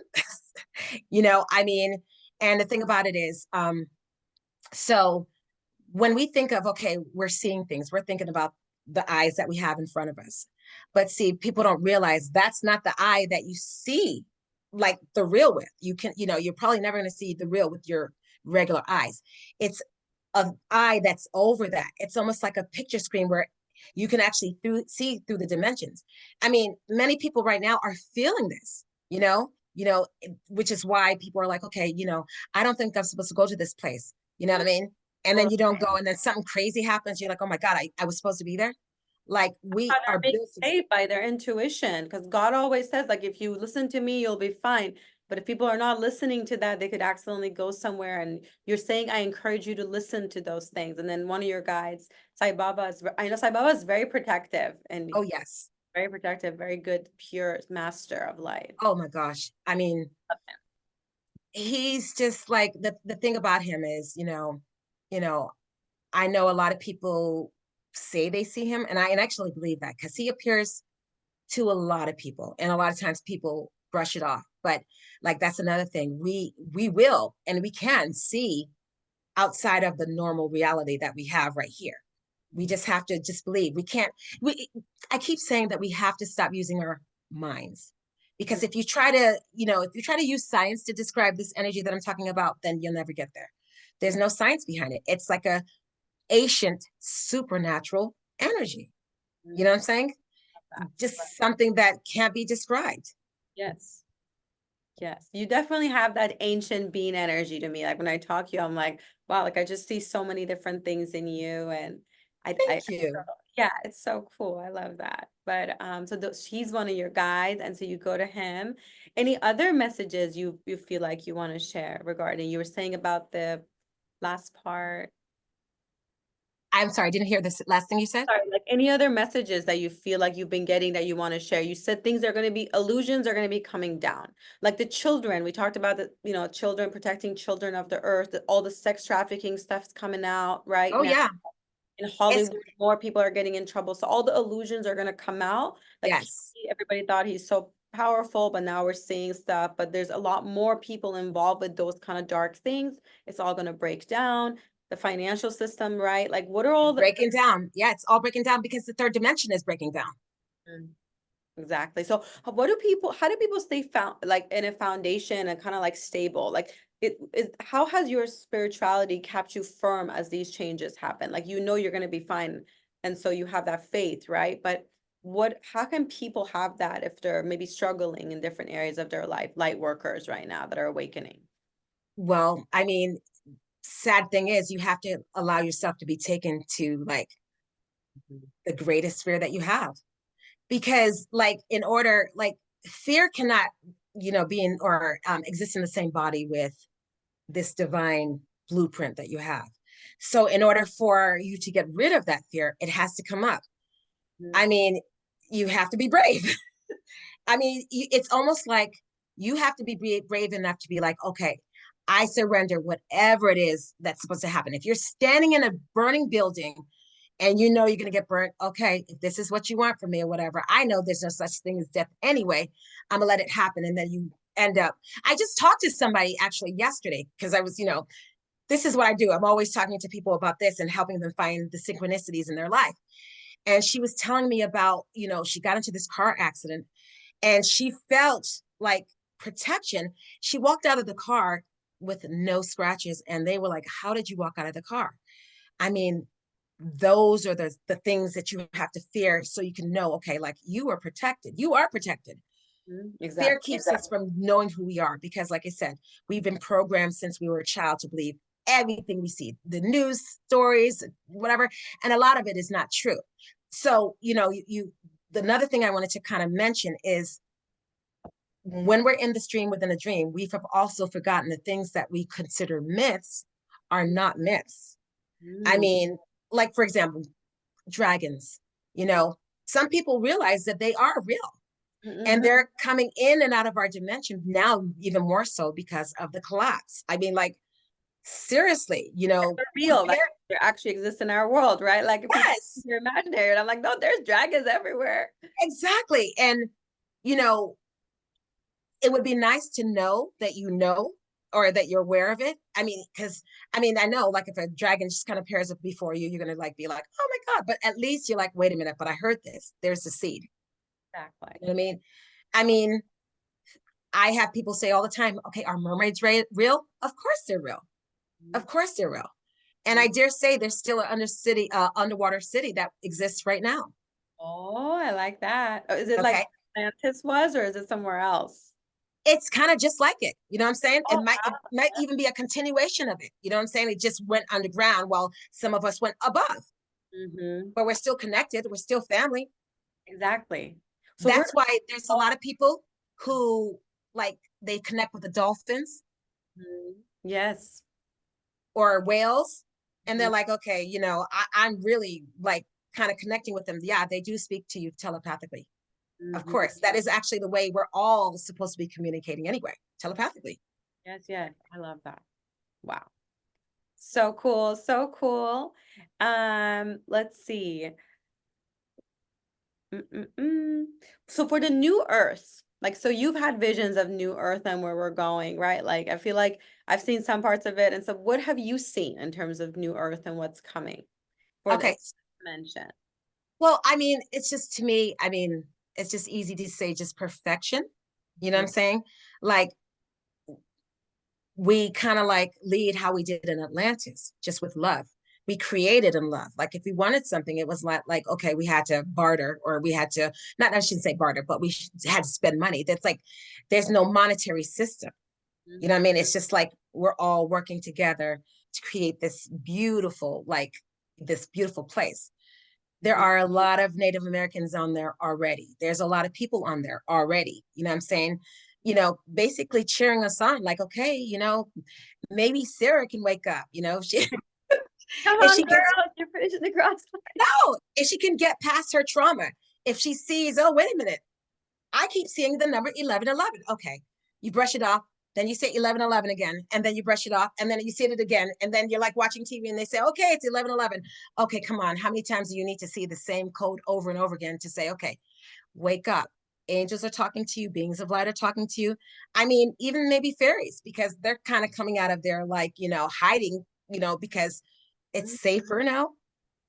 I mean, and the thing about it is, so when we think of, okay, we're seeing things, we're thinking about the eyes that we have in front of us. But see, people don't realize that's not the eye that you see like the real with. You're probably never going to see the real with your regular eyes. It's an eye that's over that. It's almost like a picture screen where you can actually see through the dimensions. I mean, many people right now are feeling this, which is why people are like, okay, I don't think I'm supposed to go to this place. You know what I mean? And then you don't go, and then something crazy happens. You're like, oh my God, I was supposed to be there. Like, How we are they're being built to. saved by their intuition. Because God always says, like, if you listen to me, you'll be fine. But if people are not listening to that, they could accidentally go somewhere. And you're saying, I encourage you to listen to those things. And then one of your guides, Sai Baba, I know Sai Baba is very protective and Oh, yes. very protective, very good, pure master of light. Oh my gosh. I mean, he's just like, the thing about him is, you know, I know a lot of people say they see him, and I actually believe that, because he appears to a lot of people, and a lot of times people brush it off. But like, that's another thing. We will and we can see outside of the normal reality that we have right here. We just have to just believe. We can't we I keep saying that we have to stop using our minds. Because if you try to use science to describe this energy that I'm talking about, then you'll never get there. There's no science behind it. It's like a ancient supernatural energy. You know what I'm saying? Just something that can't be described. Yes. Yes, you definitely have that ancient being energy to me. Like when I talk to you, I'm like, wow, like I just see so many different things in you. And Thank you. yeah, it's so cool. I love that. But so he's one of your guides, and so you go to him. Any other messages you feel like you want to share regarding you were saying about the last part? I'm sorry, I didn't hear this last thing you said. Sorry, like any other messages that you feel like you've been getting that you want to share? You said things are going to be illusions are going to be coming down. Like the children, we talked about the, children protecting children of the earth, all the sex trafficking stuff's coming out right Oh now. yeah. In It's Hollywood, more people are getting in trouble. So all the illusions are going to come out. Like yes. everybody thought he's so powerful, but now we're seeing stuff. But there's a lot more people involved with those kind of dark things. It's all going to break down. The financial system, right? Like what are all It's the breaking down. Yeah, it's all breaking down because the third dimension is breaking down. Mm. Exactly. So how do people stay found like in a foundation and kind of like stable? Like how has your spirituality kept you firm as these changes happen? Like you know you're going to be fine. And so you have that faith, right? But how can people have that if they're maybe struggling in different areas of their life, light workers right now that are awakening? Well, I mean, sad thing is you have to allow yourself to be taken to like the greatest fear that you have. Because like in order, like fear cannot, be in or exist in the same body with this divine blueprint that you have. So in order for you to get rid of that fear, it has to come up. I mean, you have to be brave. I mean, it's almost like you have to be brave enough to be like, okay, I surrender whatever it is that's supposed to happen. If you're standing in a burning building and you know you're going to get burnt, okay, if this is what you want from me or whatever, I know there's no such thing as death anyway. I'm going to let it happen. And then you end up. I just talked to somebody actually yesterday because I was, this is what I do. I'm always talking to people about this and helping them find the synchronicities in their life. And she was telling me about, she got into this car accident and she felt like protection. She walked out of the car with no scratches and they were like, how did you walk out of the car? I mean, those are the things that you have to fear so you can know, okay, like you are protected. You are protected. Fear Exactly. keeps us from knowing who we are because, like I said, we've been programmed since we were a child to believe everything we see, the news stories, whatever, and a lot of it is not true. So, another thing I wanted to kind of mention is when we're in the stream within a dream, we have also forgotten the things that we consider myths are not myths. I Mm, mean, like for example, dragons, you know, some people realize that they are real and mm, they're coming in and out of our dimension now, even more so because of the collapse. I mean, like, seriously, they're real, like compare, they actually exist in our world, right? Like if people yes, are imaginary, and I'm like, no, there's dragons everywhere. exactly. And, you know, it would be nice to know that or that you're aware of it. I mean, because I know like if a dragon just kind of appears up before you, you're gonna like be like, oh my God. But at least you're like, wait a minute, but I heard this. There's the seed. Exactly. You know what I mean? I mean, I have people say all the time, okay, are mermaids real? Of course they're real. Of course they're real. And I Mhm. dare say there's still an underwater city that exists right now. Oh, I like that. Oh, is it like Okay. Atlantis was, or is it somewhere else? It's kind of just like it. You know what I'm saying? Oh, It might even be a continuation of it. You know what I'm saying? It just went underground while some of us went above. hmm But we're still connected. We're still family. exactly. So we're That's why there's a lot of people who like they connect with the dolphins yes. or whales. And they're Mhm. like, okay, I'm really like kind of connecting with them. Yeah, they do speak to you telepathically. Of Mhm. course, that is actually the way we're all supposed to be communicating anyway, telepathically. Yes, yes. I love that. Wow. So cool, so cool. Let's see. Mm-mm-mm. So for the new Earth, like, so you've had visions of new Earth and where we're going, right? Like, I feel like I've seen some parts of it. And so what have you seen in terms of new Earth and what's coming for this Okay. dimension? Well, I mean, it's just to me, I mean, it's just easy to say just perfection. You know what I'm saying? Like we kind of like lead how we did in Atlantis, just with love. We created in love. Like if we wanted something, it was like okay, we had to barter or we had to not I shouldn't say barter, but we had to spend money. That's like there's no monetary system. You know what I mean? It's just like we're all working together to create this beautiful place. There Mhm. are a lot of Native Americans on there already. There's a lot of people on there already. You know what I'm saying? Basically cheering us on, like, okay, maybe Sarah can wake up, Come if on, she gets girl, you're finishing the cross. no, if she can get past her trauma, if she sees, oh, wait a minute, I keep seeing the number 1111. Okay. You brush it off. Then you say 1111 again. And then you brush it off. And then you see it again. And then you're like watching TV and they say, okay, it's 1111. Okay, come on. How many times do you need to see the same code over and over again to say, okay, wake up? Angels are talking to you. Beings of light are talking to you. I mean, even maybe fairies, because they're kind of coming out of their like, hiding, because it's Mhm. safer now.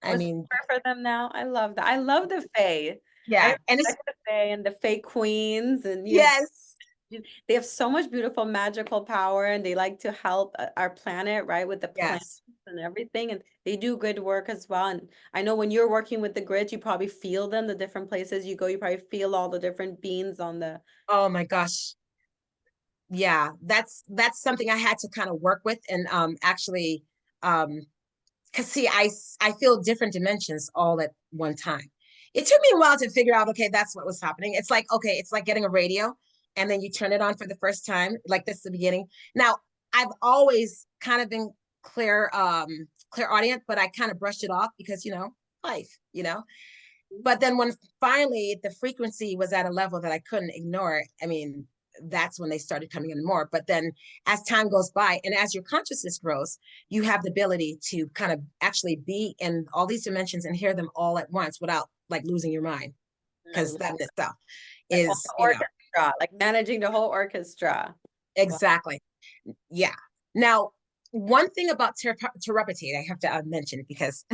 I Was mean, for them now. I love that. I love the Fae. I Yeah. know And it's, what to say, and the fake queens, and yes, they have so much beautiful magical power, and they like to help our planet, right, with the plants yes. and everything, and they do good work as well. And I know when you're working with the grids, you probably feel them, the different places you go, you probably feel all the different beans on the. Oh my gosh. Yeah, that's something I had to kind of work with and actually because see, I feel different dimensions all at one time. It took me a while to figure out, okay, that's what was happening. It's like, okay, it's like getting a radio and then you turn it on for the first time, like this is the beginning. Now, I've always kind of been clairaudient, but I kind of brushed it off because, life, But then when finally the frequency was at a level that I couldn't ignore, I mean, that's when they started coming in more. But then as time goes by and as your consciousness grows, you have the ability to kind of actually be in all these dimensions and hear them all at once without like losing your mind. I Because love that in itself the whole is, orchestra, like managing the whole orchestra. Wow. exactly. Yeah. Now, one thing about telepathy, I have to mention because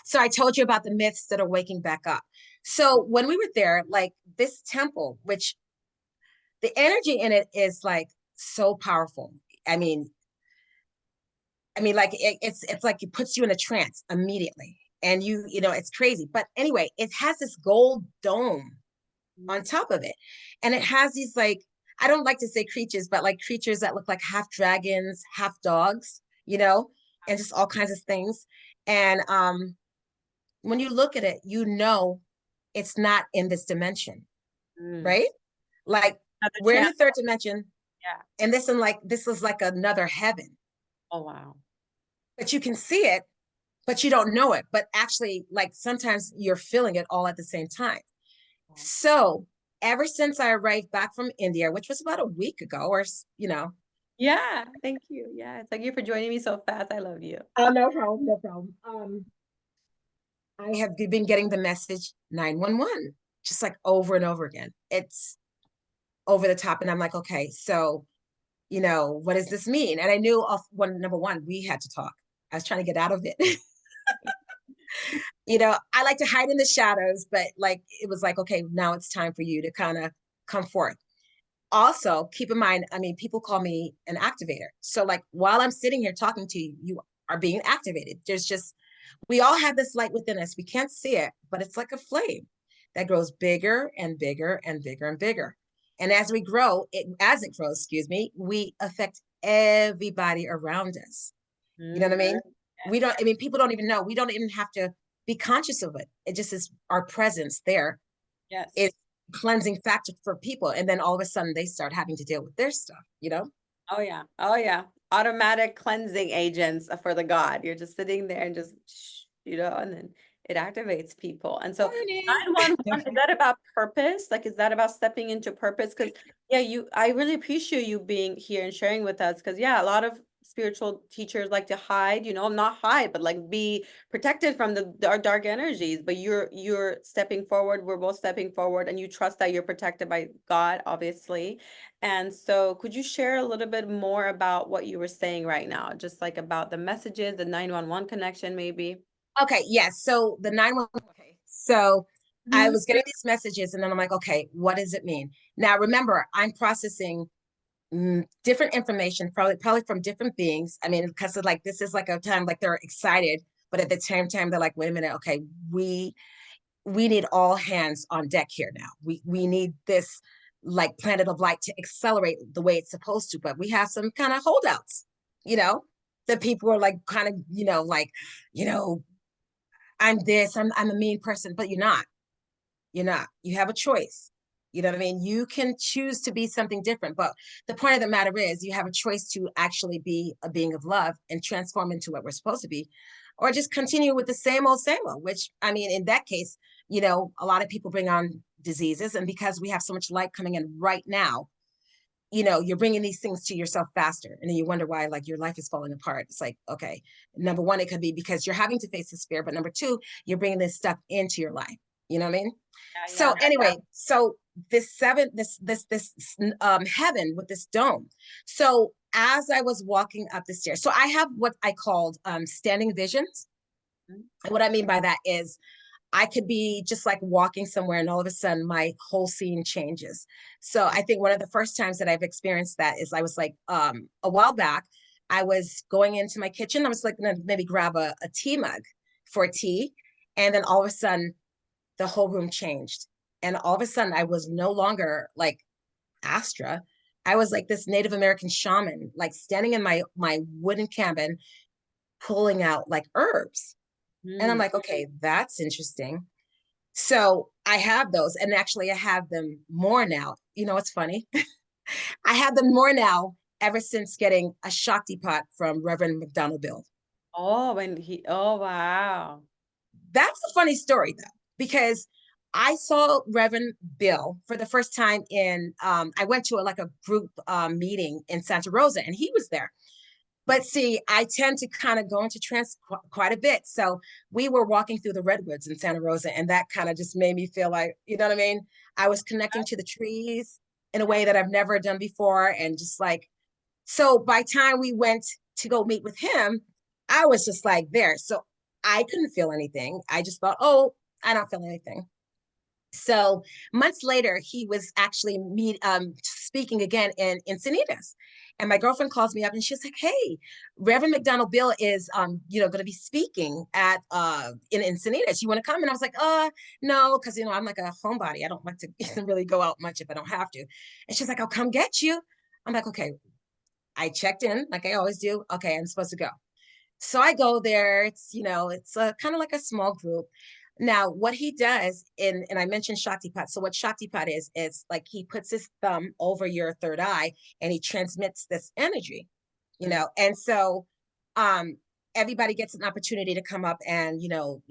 so I told you about the myths that are waking back up. So when we were there, like this temple, which the energy in it is like so powerful. I mean, like it's like it puts you in a trance immediately, and it's crazy. But anyway, it has this gold dome on top of it, and it has these like I don't like to say creatures, but like creatures that look like half dragons, half dogs, and just all kinds of things. And when you look at it, it's not in this dimension, Mm. right? Like Another we're in channel. the third dimension, Yeah. and this is like another heaven, Oh, wow. but you can see it, but you don't know it. But actually, like sometimes you're feeling it all at the same time. Wow. So ever since I arrived back from India, which was about a week ago, or Yeah, thank you. Yeah, thank you for joining me so fast. I love you. oh, no problem, no problem. I have been getting the message 911 just like over and over again. It's over the top, and I'm like, okay, so what does this mean? And I knew number one, we had to talk. I was trying to get out of it. I like to hide in the shadows, but like it was like, okay, now it's time for you to kind of come forth. Also, keep in mind, I mean, people call me an activator. So like while I'm sitting here talking to you, you are being activated. We all have this light within us. We can't see it, but it's like a flame that grows bigger and bigger and bigger and bigger. And as we grow, as it grows, excuse me, we affect everybody around us. You know what I Mm, mean? yes. I mean, people don't even know. We don't even have to be conscious of it. It just is our presence there is Yes. cleansing factor for people. And then all of a sudden they start having to deal with their stuff. Oh yeah. Oh yeah. Automatic cleansing agents for the god. You're just sitting there and just, and then it activates people. And so Morning. 911, is that about purpose? Like, is that about stepping into purpose? Because yeah, I really appreciate you being here and sharing with us. Because yeah, a lot of spiritual teachers like to hide, not hide, but like be protected from our dark energies. But you're stepping forward. We're both stepping forward, and you trust that you're protected by God, obviously. And so could you share a little bit more about what you were saying right now? Just like about the messages, the 911 connection, maybe? Okay, yes. So the 911. Okay. So I Mhm. was getting these messages and then I'm like, okay, what does it mean? Now remember, I'm processing different information, probably from different beings. I mean, because like this is like a time like they're excited, but at the same time they're like, wait a minute, okay, we need all hands on deck here now. We need this like planet of light to accelerate the way it's supposed to, but we have some kind of holdouts, you know, that people are like kind of, like, you know, I'm a mean person, but you're not. You're not. You have a choice. You know what I mean? You can choose to be something different. But the point of the matter is, you have a choice to actually be a being of love and transform into what we're supposed to be, or just continue with the same old, which, I mean, in that case, a lot of people bring on diseases. And because we have so much light coming in right now, you're bringing these things to yourself faster. And then you wonder why, like, your life is falling apart. It's like, okay, number one, it could be because you're having to face this fear. But number two, you're bringing this stuff into your life. You know what I mean? Yeah, So yeah. anyway, so this heaven with this dome. So as I was walking up the stairs, so I have what I called standing visions. Mhm. And what I mean by that is I could be just like walking somewhere and all of a sudden my whole scene changes. So I think one of the first times that I've experienced that is I was like a while back, I was going into my kitchen. I was like gonna maybe grab a tea mug for tea. And then all of a sudden the whole room changed. And all of a sudden I was no longer like Astra. I was like this Native American shaman, like standing in my wooden cabin, pulling out like herbs. And I'm Mm. like, okay, that's interesting. So I have those, and actually I have them more now. You know, it's funny. I have them more now ever since getting a Shakti pot from Reverend McDonald Bill. Oh, when he, oh, wow. That's a funny story though, because I saw Reverend Bill for the first time in I went to like a group meeting in Santa Rosa and he was there. But see, I tend to kind of go into trance quite a bit. So we were walking through the redwoods in Santa Rosa, and that kind of just made me feel like, you know what I mean? I was connecting to the trees in a way that I've never done before. And just like, so by time we went to go meet with him, I was just like there. So I couldn't feel anything. I just thought, oh, I don't feel anything. So months later, he was actually speaking again in Encinitas. And my girlfriend calls me up and she's like, hey, Reverend McDonald Bill is going to be speaking at in Encinitas. You want to come? And I was like, no, because I'm like a homebody. I don't like to really go out much if I don't have to. And she's like, I'll come get you. I'm like, okay. I checked in like I always do. Okay, I'm supposed to go. So I go there. It's a kind of like a small group. Now, what he does, and I mentioned Shaktipat. So what Shaktipat is like he puts his thumb over your third eye and he transmits this energy, Mm. and so um everybody gets an opportunity to come up and,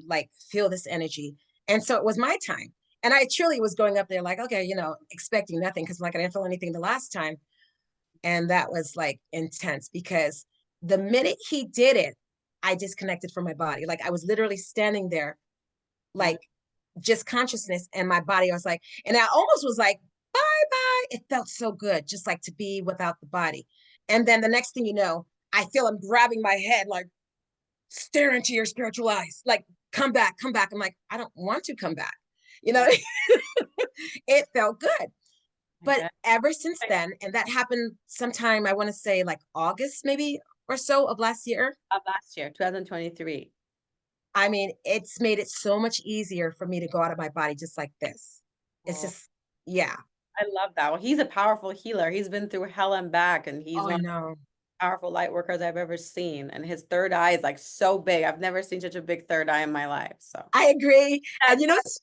like feel this energy. And so it was my time. And I truly was going up there like, okay, expecting nothing because like I didn't feel anything the last time. And that was like intense because the minute he did it, I disconnected from my body. Like I was literally standing there, Mm. like just consciousness and my body. I was like, and I almost was like, bye bye. It felt so good, just like to be without the body. And then the next thing you know, I feel him grabbing my head, like stare into your spiritual eyes, like come back, come back. I'm like, I don't want to come back. You know, Oh it felt good. my But God. ever since then, and that happened sometime, I want to say like August maybe or so of last year. Last year, 2023. I mean, it's made it so much easier for me to go out of my body just like this. It's Oh, just, yeah. I love that. Well, he's a powerful healer. He's been through hell and back, and he's Oh, I one of know. the powerful light workers I've ever seen. And his third eye is like so big. I've never seen such a big third eye in my life. So I agree. And that's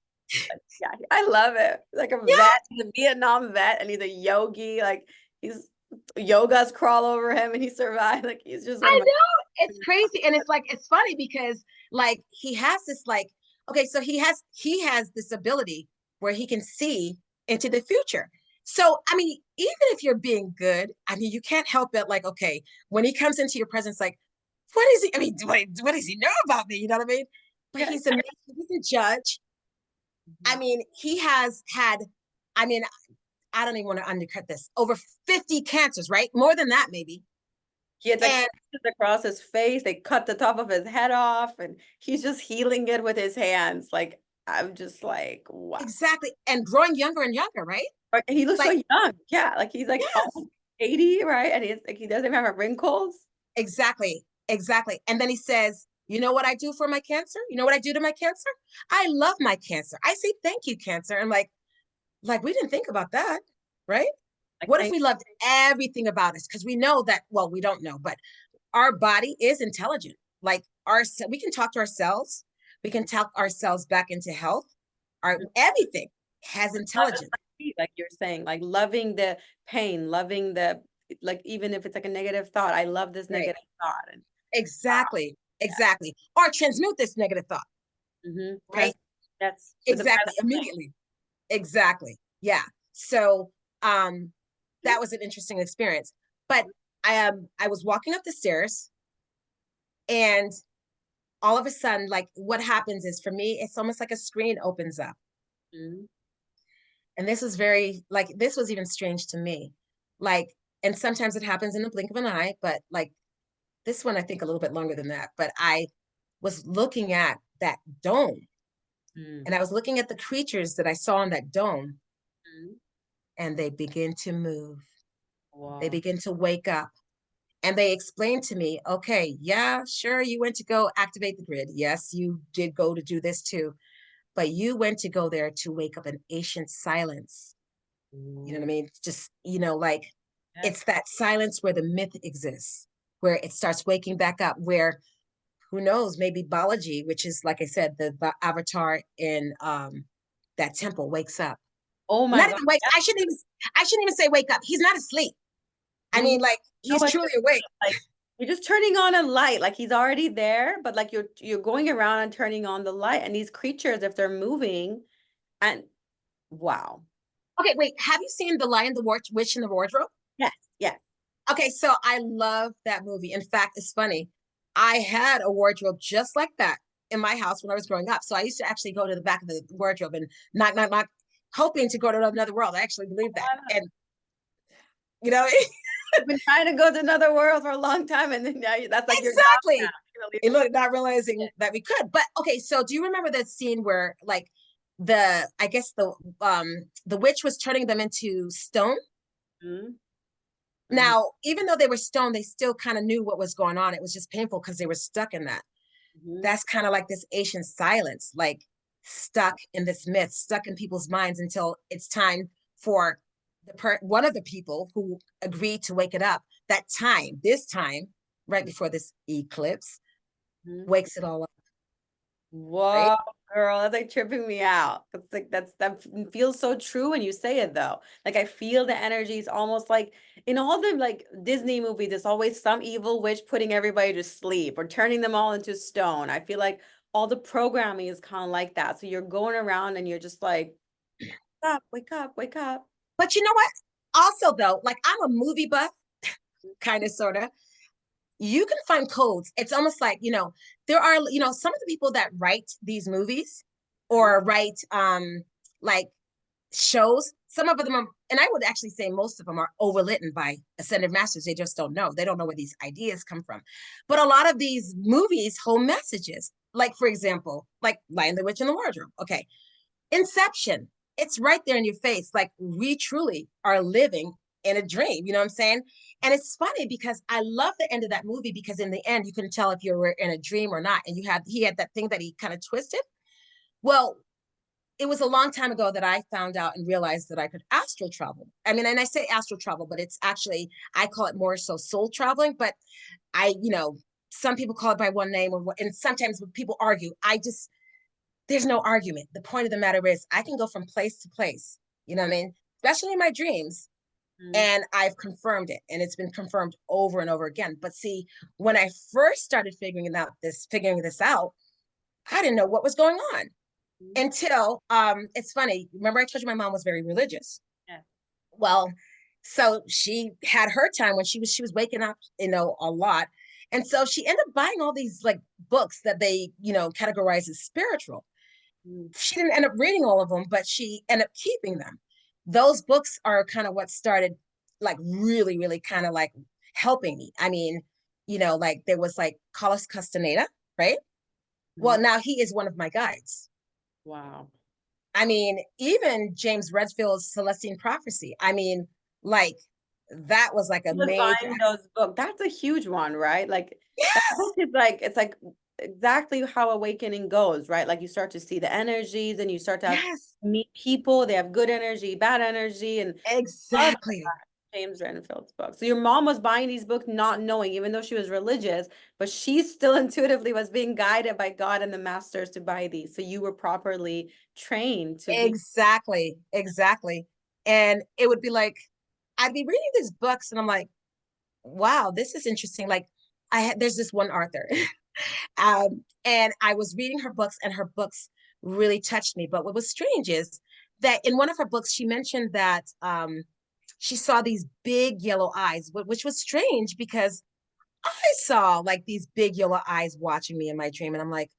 yeah, I love it. Like a vet, yeah, he's a Vietnam vet, and he's a yogi. Like he's yogas crawl over him, and he survived. Like he's just one of I my. know. It's crazy. And it's like, it's funny because like he has this like, okay, so he has this ability where he can see into the future. So, I mean, even if you're being good, I mean, you can't help it like, okay, when he comes into your presence, like, what is he? I mean, what does he know about me? You know what I mean? But Yeah. he's amazing. He's a judge. I Mhm. mean, he has had, I mean, I don't even want to undercut this, over 50 cancers, right? More than that, maybe. He had like And stitches across his face. They cut the top of his head off, and he's just healing it with his hands. Like I'm just like, wow. exactly. And growing younger and younger, right? But he looks so Like, young. Yeah, like he's like yes, almost 80, right? And he's like he doesn't have wrinkles. exactly. Exactly. And then he says, you know what I do for my cancer? You know what I do to my cancer? I love my cancer. I say, thank you, cancer. I'm like, we didn't think about that, right? Like What if thank we loved everything about us? Because we know that, well, we don't know, but our body is intelligent. Like we can talk to ourselves. We can talk ourselves back into health. Our you. everything has Love is intelligence. like like you're saying, like loving the pain, loving the like even if it's like a negative thought, I love this Right. negative thought. And Exactly. yeah. Exactly. Or transmute this negative thought, right? That's with the breath Exactly. of life. Immediately. Exactly. Yeah. So that was an interesting experience. But I was walking up the stairs and all of a sudden, like what happens is for me, it's almost like a screen opens up. Mhm. And this was very like this was even strange to me. Like, and sometimes it happens in the blink of an eye, but like this one, I think a little bit longer than that. But I was looking at that dome Mm. And I was looking at the creatures that I saw in that dome, Mhm. and they begin to move. They Wow. begin to wake up. And they explained to me, okay, yeah, sure, you went to go activate the grid. Yes, you did go to do this too, but you went to go there to wake up an ancient silence. You know what I Ooh. mean? Just, like Yes. it's that silence where the myth exists, where it starts waking back up, where who knows, maybe Balaji, which is, like I said, the avatar in that temple wakes up. Oh my Not God. even wakes. I shouldn't even say wake up. He's not asleep. I Mm, mean, like no, he's what truly you're awake. saying, like you're just turning on a light, like he's already there, but like you're going around and turning on the light, and these creatures, if they're moving, and wow. Okay, wait. Have you seen The Lion, the Witch, and the Wardrobe? Yes, yes. Okay, so I love that movie. In fact, it's funny. I had a wardrobe just like that in my house when I was growing up. So I used to actually go to the back of the wardrobe and not hoping to go to another world. I actually believe that. Wow. And you know, You've been trying to go to another world for a long time, and then now that's like your job now. exactly. You're gonna leave And it. look, not realizing that we could. But okay, so do you remember that scene where like I guess the witch was turning them into stone? Mhm, mhm, Now, even though they were stone, they still kind of knew what was going on. It was just painful because they were stuck in that. mhm. That's kind of like this Asian silence, like stuck in this myth, stuck in people's minds until it's time for one of the people who agreed to wake it up. This time, right before this eclipse, Mhm. wakes it all up, right? Whoa, girl, that's like tripping me out. It's like that feels so true when you say it though. Like I feel the energies almost like in all the like Disney movies, there's always some evil witch putting everybody to sleep or turning them all into stone. I feel like all the programming is kind of like that. So you're going around and you're just like, stop, wake up, wake up. But you know what? Also, though, like I'm a movie buff, kind of, sort of. You can find codes. It's almost like, there are, some of the people that write these movies Mhm, or write like shows, some of them are, and I would actually say most of them are overwritten by ascended masters. They just don't know. They don't know where these ideas come from. But a lot of these movies hold messages. Like, for example, like Lion, the Witch, and the Wardrobe. Okay. Inception. It's right there in your face. Like we truly are living in a dream. You know what I'm saying? And it's funny because I love the end of that movie because in the end you can tell if you were in a dream or not. And he had that thing that he kind of twisted. Well, it was a long time ago that I found out and realized that I could astral travel. I mean, and I say astral travel, but it's actually, I call it more so soul traveling. But some people call it by one name, and sometimes when people argue, there's no argument. The point of the matter is, I can go from place to place, you know what I mean? Especially in my dreams. mhm, And I've confirmed it, and it's been confirmed over and over again. But see, when I first started figuring this out, I didn't know what was going on mhm. until it's funny. Remember, I told you my mom was very religious. Yeah. Well, so she had her time when she was waking up, a lot. And so she ended up buying all these like books that they, categorize as spiritual. Mhm. She didn't end up reading all of them, but she ended up keeping them. Those books are kind of what started like really, really kind of like helping me. I mean, like there was like Carlos Castaneda, right? Well, Mhm. now he is one of my guides. Wow. I mean, even James Redfield's Celestine Prophecy. I mean, like that was like a Was major. buying those books. That's a huge one, right? Like that book Yes, is like it's like exactly how awakening goes, right? Like you start to see the energies and you start to have yes, meet people, they have good energy, bad energy, and love exactly. James Renfield's book. So your mom was buying these books not knowing, even though she was religious, but she still intuitively was being guided by God and the masters to buy these. So you were properly trained to be. Exactly, exactly. And it would be like, I'd be reading these books and I'm like, wow, this is interesting. Like there's this one author, and I was reading her books and her books really touched me. But what was strange is that in one of her books, she mentioned that she saw these big yellow eyes, which was strange because I saw like these big yellow eyes watching me in my dream. And I'm like,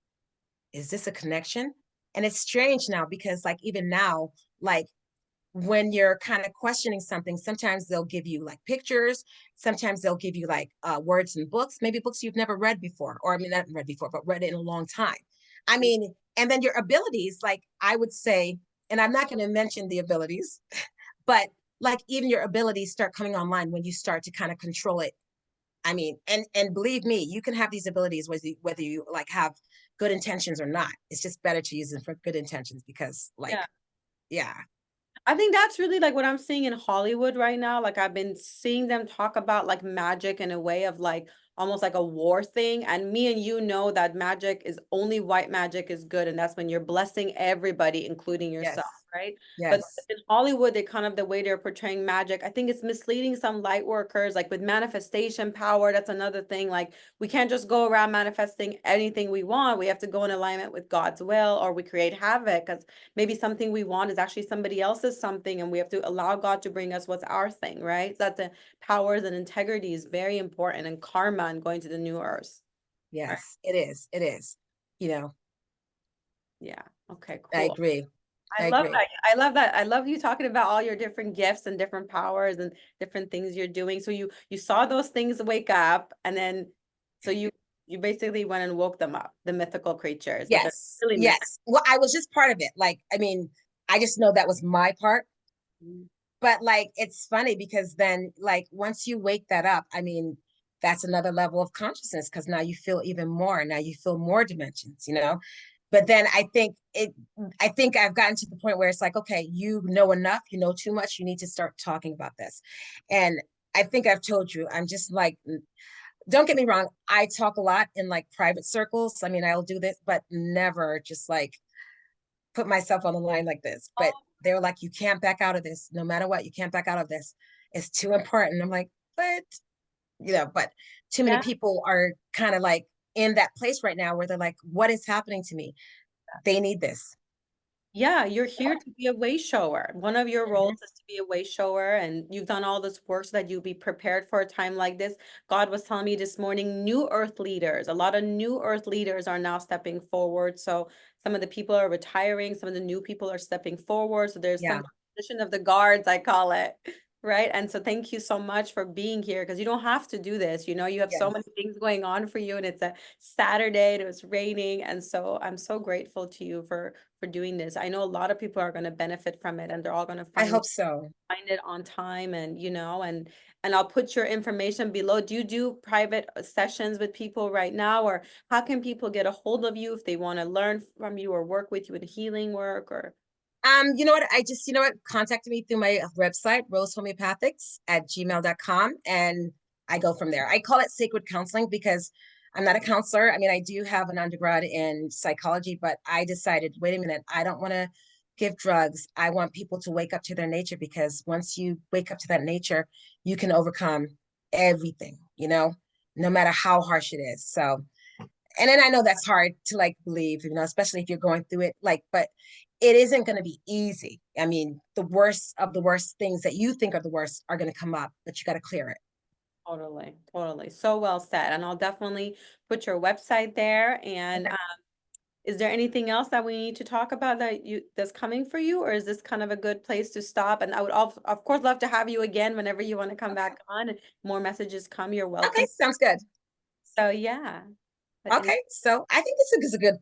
is this a connection? And it's strange now because like even now, like when you're kind of questioning something, sometimes they'll give you like pictures, sometimes they'll give you like words and books, maybe books you've never read before, or I mean, not read before, but read it in a long time. I mean, and then your abilities, like I would say, and I'm not going to mention the abilities, but like even your abilities start coming online when you start to kind of control it. I mean, and believe me, you can have these abilities whether you like have good intentions or not. It's just better to use them for good intentions because like, Yeah. yeah, I think that's really like what I'm seeing in Hollywood right now. Like I've been seeing them talk about like magic in a way of like almost like a war thing. And me and you know that magic is only white magic is good. And that's when you're blessing everybody, including yourself, yes, right? But yes, in Hollywood, they kind of the way they're portraying magic, I think it's misleading some light workers, like with manifestation power. That's another thing. Like we can't just go around manifesting anything we want. We have to go in alignment with God's will, or we create havoc because maybe something we want is actually somebody else's something, and we have to allow God to bring us what's our thing, right? So that the powers and integrity is very important, and karma and going to the new earth. Right. yes, it is. It is. You know, Yeah. Okay, I cool. agree. I I love agree. that. I love that. I love you talking about all your different gifts and different powers and different things you're doing. So you saw those things wake up, and then so you basically went and woke them up, the mythical creatures, but they're Yes, really mythical. yes. Well, I was just part of it. Like, I mean, I just know that was my part. But like, it's funny because then, like, once you wake that up, I mean, that's another level of consciousness because now you feel even more. Now you feel more dimensions, you know? But then I think I've gotten to the point where it's like, okay, you know enough, you know too much, you need to start talking about this. And I think I've told you, I'm just like, don't get me wrong, I talk a lot in like private circles. I mean, I'll do this, but never just like put myself on the line like this. But Oh, they were like, you can't back out of this. No matter what, you can't back out of this. It's too important. I'm like, but but too many yeah. people are kind of like in that place right now where they're like, what is happening to me? They need this. Yeah, you're here to be a way shower. One of your roles Mhm. is to be a way shower, and you've done all this work so that you'll be prepared for a time like this. God was telling me this morning, new earth leaders, a lot of new earth leaders are now stepping forward. So some of the people are retiring, some of the new people are stepping forward. So there's some Yeah. transition of the guards, I call it. Right. And so thank you so much for being here because you don't have to do this. You know, you have so many Yes. things going on for you, and it's a Saturday and it was raining. And so I'm so grateful to you for doing this. I know a lot of people are going to benefit from it, and they're all going to I hope so. find it on time, and and I'll put your information below. Do you do private sessions with people right now, or how can people get a hold of you if they want to learn from you or work with you in healing work or You know what? I just, you know what, contacted me through my website, rosehomeopathics@gmail.com. And I go from there. I call it sacred counseling because I'm not a counselor. I mean, I do have an undergrad in psychology, but I decided, wait a minute, I don't want to give drugs. I want people to wake up to their nature because once you wake up to that nature, you can overcome everything, no matter how harsh it is. So, and then I know that's hard to like believe, especially if you're going through it, like, but it isn't going to be easy. I mean, the worst of the worst things that you think are the worst are going to come up, but you got to clear it. totally, totally. So well said. And I'll definitely put your website there. And Okay. is there anything else that we need to talk about that's coming for you, or is this kind of a good place to stop? And I would of course love to have you again whenever you want to come Okay. back on and more messages come, you're Okay. welcome. Sounds good. So yeah, but any Okay. So I think this is a good,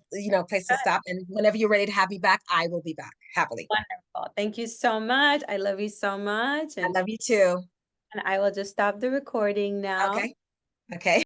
place to stop. And whenever you're ready to have me back, I will be back happily. wonderful. Thank you so much. I love you so much. I love you too. And I will just stop the recording now. Okay. Okay.